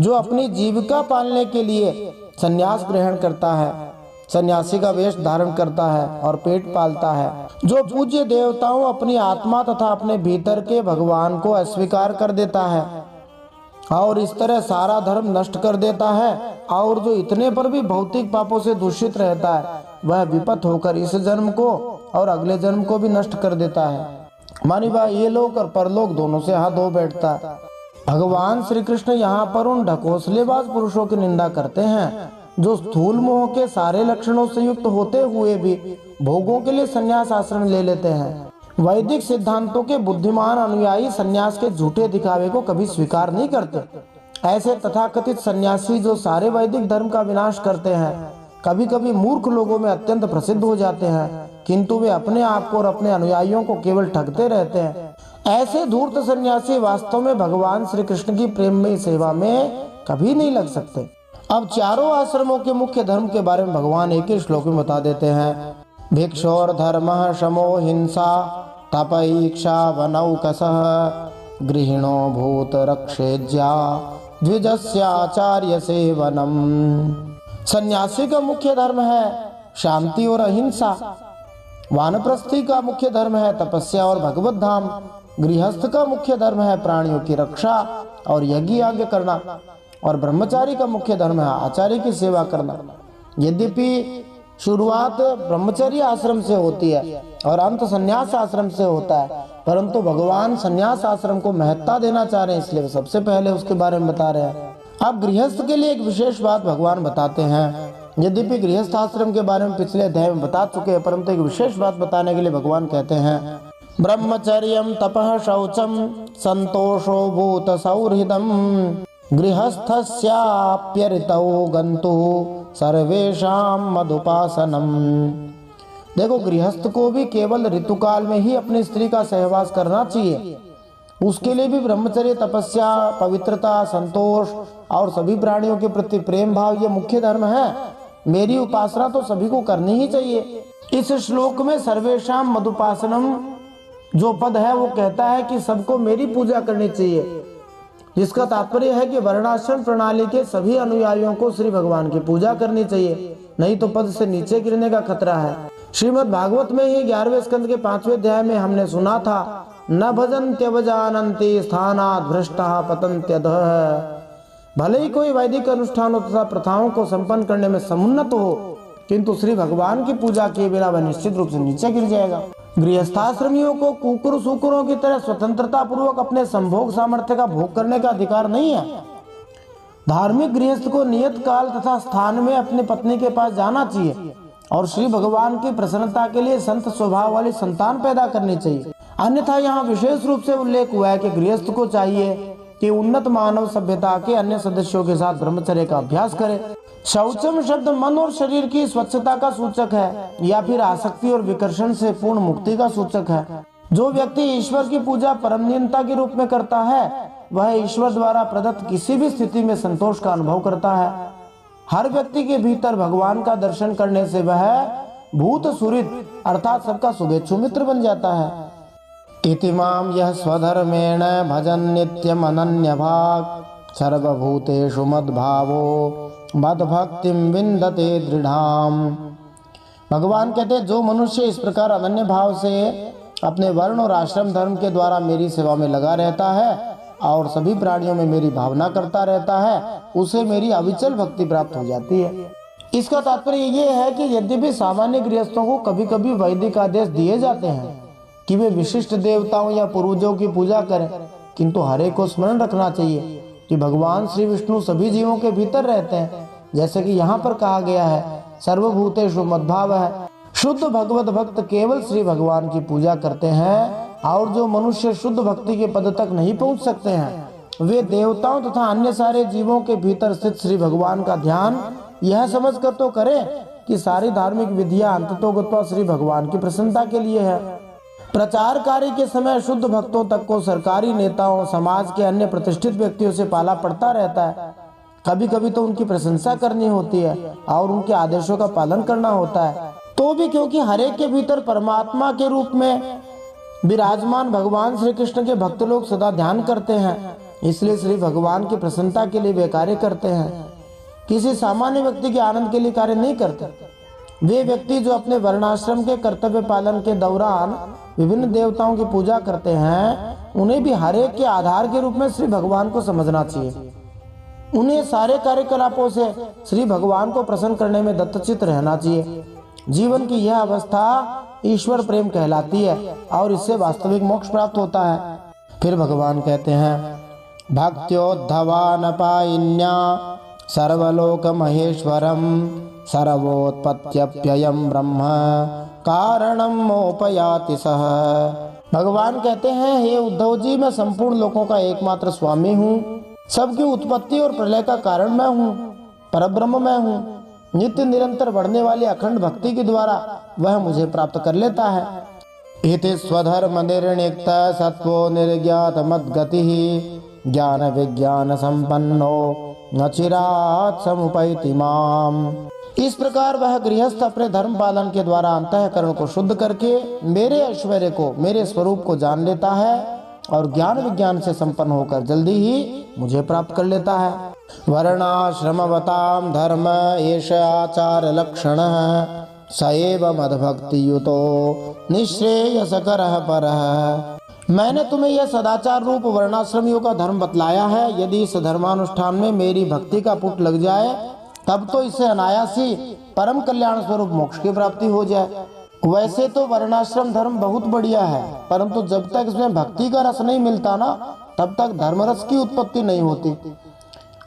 जो अपनी जीविका पालने के लिए संन्यास ग्रहण करता है, सन्यासी का वेश धारण करता है और पेट पालता है, जो पूज्य देवताओं अपनी आत्मा तथा अपने भीतर के भगवान को अस्वीकार कर देता है और इस तरह सारा धर्म नष्ट कर देता है, और जो इतने पर भी भौतिक पापों से दूषित रहता है, वह विपत होकर इस जन्म को और अगले जन्म को भी नष्ट कर देता है। मानी भाई, ये लोक और परलोक दोनों से हाथ धो बैठता है। भगवान श्री कृष्ण यहाँ पर उन ढकोसलेबाज पुरुषों की निंदा करते हैं जो स्थूल मोह के सारे लक्षणों से युक्त होते हुए भी भोगों के लिए संन्यास आश्रम ले लेते हैं। वैदिक सिद्धांतों के बुद्धिमान अनुयायी संन्यास के झूठे दिखावे को कभी स्वीकार नहीं करते। ऐसे तथाकथित सन्यासी जो सारे वैदिक धर्म का विनाश करते हैं, कभी कभी मूर्ख लोगों में अत्यंत प्रसिद्ध हो जाते हैं, किंतु वे अपने आप को और अपने अनुयायियों को केवल ठगते रहते हैं। ऐसे धूर्त सन्यासी वास्तव में भगवान श्री कृष्ण की प्रेममयी सेवा में कभी नहीं लग सकते। अब चारों आश्रमों के मुख्य धर्म के बारे में भगवान एक ही श्लोक में बता देते हैं। भिक्षोर धर्म शमो हिंसा तपईक्षा वनौकसः गृहिणो भूत रक्षेज्या द्विजस्याचार्य सेवनम। सन्यासी का मुख्य धर्म है शांति और अहिंसा, वानप्रस्थी का मुख्य धर्म है तपस्या और भगवत धाम, गृहस्थ का मुख्य धर्म है प्राणियों की रक्षा और यज्ञ याग करना, और ब्रह्मचारी का मुख्य धर्म है आचार्य की सेवा करना। यद्यपि शुरुआत ब्रह्मचर्य आश्रम से होती है और अंत संन्यास आश्रम से होता है, परंतु भगवान संन्यास आश्रम को महत्ता देना चाह रहे हैं, इसलिए सबसे पहले उसके बारे में बता रहे हैं। अब गृहस्थ के लिए एक विशेष बात भगवान बताते हैं। यद्यपि गृहस्थ आश्रम के बारे में पिछले अध्याय में बता चुके हैं, परंतु एक विशेष बात बताने के लिए भगवान कहते हैं, ब्रह्मचर्यम तपः शौचम संतोषो भूत सौहृदम गृहस्थस्याप्यरितौ गन्तुः सर्वेषां मदुपासनम। देखो, गृहस्थ को भी केवल ऋतुकाल में ही अपनी स्त्री का सहवास करना चाहिए। उसके लिए भी ब्रह्मचर्य, तपस्या, पवित्रता, संतोष और सभी प्राणियों के प्रति प्रेम भाव ये मुख्य धर्म है। मेरी उपासना तो सभी को करनी ही चाहिए। इस श्लोक में सर्वेषां मदुपासनम जो पद है वो कहता है कि सबको मेरी पूजा करनी चाहिए, जिसका तात्पर्य है कि वर्णाश्रम प्रणाली के सभी अनुयायियों को श्री भगवान की पूजा करनी चाहिए, नहीं तो पद से नीचे गिरने का खतरा है। श्रीमद् भागवत में ही 11वें स्कंद के 5वें अध्याय में हमने सुना था, न भजन्त्यवजानन्ति स्थानात् भ्रष्टाः पतन्त्यधः। भले ही कोई वैदिक अनुष्ठानों तथा प्रथाओं को संपन्न करने में समुन्नत हो, किंतु श्री भगवान की पूजा किए बिना वह निश्चित रूप से नीचे गिर जाएगा। गृहस्थाश्रमियों को कुकुर सुकुरों की तरह स्वतंत्रता पूर्वक अपने संभोग सामर्थ्य का भोग करने का अधिकार नहीं है। धार्मिक गृहस्थ को नियत काल तथा स्थान में अपनी पत्नी के पास जाना चाहिए और श्री भगवान की प्रसन्नता के लिए संत स्वभाव वाली संतान पैदा करनी चाहिए। अन्यथा यहाँ विशेष रूप से उल्लेख हुआ है कि गृहस्थ को चाहिए कि उन्नत मानव सभ्यता के अन्य सदस्यों के साथ ब्रह्मचर्य का अभ्यास करे। शौचम शब्द मन और शरीर की स्वच्छता का सूचक है या फिर आसक्ति और विकर्षण से पूर्ण मुक्ति का सूचक है। जो व्यक्ति ईश्वर की पूजा परम नियंता के रूप में करता है, वह ईश्वर द्वारा प्रदत्त किसी भी स्थिति में संतोष का अनुभव करता है। हर व्यक्ति के भीतर भगवान का दर्शन करने से वह भूत सुहृद अर्थात सबका शुभेच्छु मित्र बन जाता है। इति माम यह स्वधर्मेण भजन नित्यम अनन्य भाग सर्वभूतेषु मद्भावो मद्भक्तिम विन्दते दृढ़ाम। भगवान कहते हैं, जो मनुष्य इस प्रकार अनन्य भाव से अपने वर्ण और आश्रम धर्म के द्वारा मेरी सेवा में लगा रहता है और सभी प्राणियों में मेरी भावना करता रहता है, उसे मेरी अविचल भक्ति प्राप्त हो जाती है। इसका तात्पर्य ये है कि यद्यपि सामान्य गृहस्थों को कभी कभी वैदिक आदेश दिए जाते हैं कि वे विशिष्ट देवताओं या पूर्वजों की पूजा करें, किंतु हर एक को स्मरण रखना चाहिए कि भगवान श्री विष्णु सभी जीवों के भीतर रहते हैं। जैसे कि यहाँ पर कहा गया है, सर्वभूतेषु मद्भाव है। शुद्ध भगवत भक्त केवल श्री भगवान की पूजा करते हैं, और जो मनुष्य शुद्ध भक्ति के पद तक नहीं पहुँच सकते हैं, वे देवताओं तथा अन्य सारे जीवों के भीतर स्थित श्री भगवान का ध्यान यह समझ कर तो करें कि सारी धार्मिक विधियां अंततोगत्वा श्री भगवान की प्रसन्नता के लिए है। प्रचार कार्य के समय शुद्ध भक्तों तक को सरकारी नेताओं, समाज के अन्य प्रतिष्ठित व्यक्तियों से पाला पड़ता रहता है। कभी कभी तो उनकी प्रशंसा करनी होती है और उनके आदेशों का पालन करना होता है। तो भी क्योंकि हर एक के भीतर परमात्मा के रूप में विराजमान भगवान श्री कृष्ण के भक्त लोग सदा ध्यान करते हैं, इसलिए श्री भगवान की प्रसन्नता के लिए वे कार्य करते हैं। किसी सामान्य व्यक्ति के आनंद के लिए कार्य नहीं करते। वे व्यक्ति जो अपने वर्णाश्रम के कर्तव्य पालन के दौरान विभिन्न देवताओं की पूजा करते हैं, उन्हें भी हर एक के आधार के रूप में श्री भगवान को समझना चाहिए। उन्हें सारे कार्यकलापों से श्री भगवान को प्रसन्न करने में दत्तचित्त रहना चाहिए। जीवन की यह अवस्था ईश्वर प्रेम कहलाती है और इससे वास्तविक मोक्ष प्राप्त होता है। फिर भगवान कहते हैं, भक्त्योद्धवानपायिन्या सर्वलोक महेश्वरम सर्वोत्पत्त्यप्ययम् ब्रह्म कारणम मोपयाति सह। भगवान कहते हैं, हे उद्धव जी, मैं संपूर्ण लोकों का एकमात्र स्वामी हूँ। सबकी उत्पत्ति और प्रलय का कारण मैं हूँ। परब्रह्म मैं हूँ। नित्य निरंतर बढ़ने वाली अखंड भक्ति के द्वारा वह मुझे प्राप्त कर लेता है। इति स्वधर्म निर्णिक्त सत्वो निर्ज्ञात मद्गति ज्ञान विज्ञान संपन्नो न चिरात् समुपैति माम। इस प्रकार वह गृहस्थ अपने धर्म पालन के द्वारा अंतःकरण को शुद्ध करके मेरे ऐश्वर्य को, मेरे स्वरूप को जान लेता है और ज्ञान विज्ञान से संपन्न होकर जल्दी ही मुझे प्राप्त कर लेता है। वर्णाश्रमवताम धर्म एष आचार लक्षण स एव मद्भक्ति युतो निःश्रेयसकरः परः। मैंने तुम्हें यह सदाचार रूप वर्णाश्रमियों का धर्म बतलाया है। यदि इस धर्मानुष्ठान में मेरी भक्ति का पुट लग जाए तब तो इससे अनायास ही परम कल्याण स्वरूप मोक्ष की प्राप्ति हो जाए। वैसे तो वर्णाश्रम धर्म बहुत बढ़िया है, परंतु जब तक इसमें भक्ति का रस नहीं मिलता ना, तब तक धर्म रस की उत्पत्ति नहीं होती।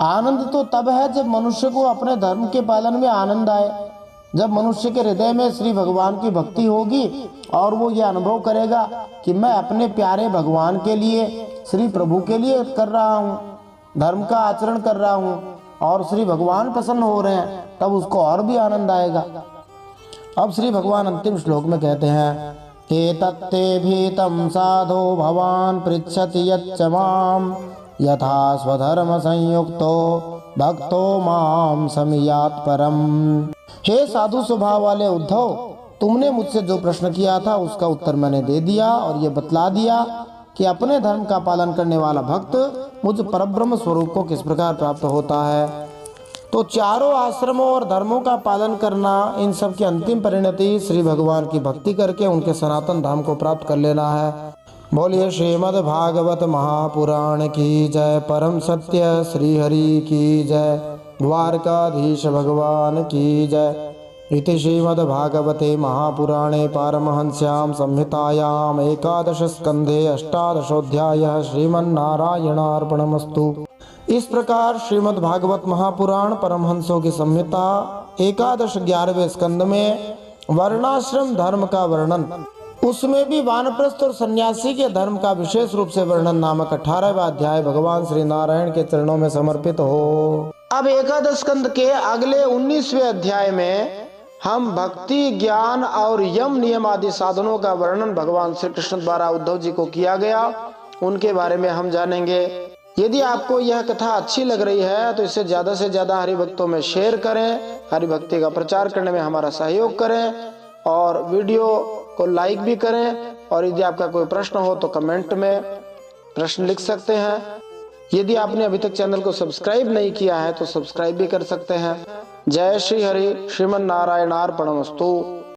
आनंद तो तब है जब मनुष्य को अपने धर्म के पालन में आनंद आए, जब मनुष्य के हृदय में श्री भगवान की भक्ति होगी और वो ये अनुभव करेगा कि मैं अपने प्यारे भगवान के लिए, श्री प्रभु के लिए कर रहा हूँ, धर्म का आचरण कर रहा हूँ और श्री भगवान प्रसन्न हो रहे हैं, तब उसको और भी आनंद आएगा। अब श्री भगवान अंतिम श्लोक में कहते हैं, एतत्ते भीतम साधो भवान पृच्छति यच्च माम यथा स्वधर्म संयुक्तो भक्तो माम समियात् परम। हे साधु स्वभाव वाले उद्धव, तुमने मुझसे जो प्रश्न किया था उसका उत्तर मैंने दे दिया और ये बतला दिया कि अपने धर्म का पालन करने वाला भक्त मुझ परब्रह्म स्वरूप को किस प्रकार प्राप्त होता है। तो चारों आश्रमों और धर्मों का पालन करना, इन सब की अंतिम परिणति श्री भगवान की भक्ति करके उनके सनातन धाम को प्राप्त कर लेना है। बोलिए श्रीमद् भागवत महापुराण की जय, परम सत्य श्री हरि की जय, द्वारकाधीश भगवान की जय। इति श्रीमद् भागवते महापुराणे पारमहंस्यां संहितायां एकादश स्कंधे अष्टादशोऽध्यायः श्रीमन्नारायणार्पणमस्तु। इस प्रकार श्रीमद् भागवत महापुराण परमहंसों की संहिता 11वें स्कंद में वर्णाश्रम धर्म का वर्णन, उसमें भी वानप्रस्थ और सन्यासी के धर्म का विशेष रूप से वर्णन नामक 18वां अध्याय भगवान श्री नारायण के चरणों में समर्पित हो। अब एकादश स्कंद के अगले 19वें अध्याय में हम भक्ति, ज्ञान और यम नियम आदि साधनों का वर्णन भगवान श्री कृष्ण द्वारा उद्धव जी को किया गया, उनके बारे में हम जानेंगे। यदि आपको यह कथा अच्छी लग रही है तो इसे ज्यादा से ज्यादा हरि भक्तों में शेयर करें, हरि भक्ति का प्रचार करने में हमारा सहयोग करें और वीडियो को लाइक भी करें। और यदि आपका कोई प्रश्न हो तो कमेंट में प्रश्न लिख सकते हैं। यदि आपने अभी तक चैनल को सब्सक्राइब नहीं किया है तो सब्सक्राइब भी कर सकते हैं। जय श्री हरि, श्रीमन्नारायणार्पणमस्तु।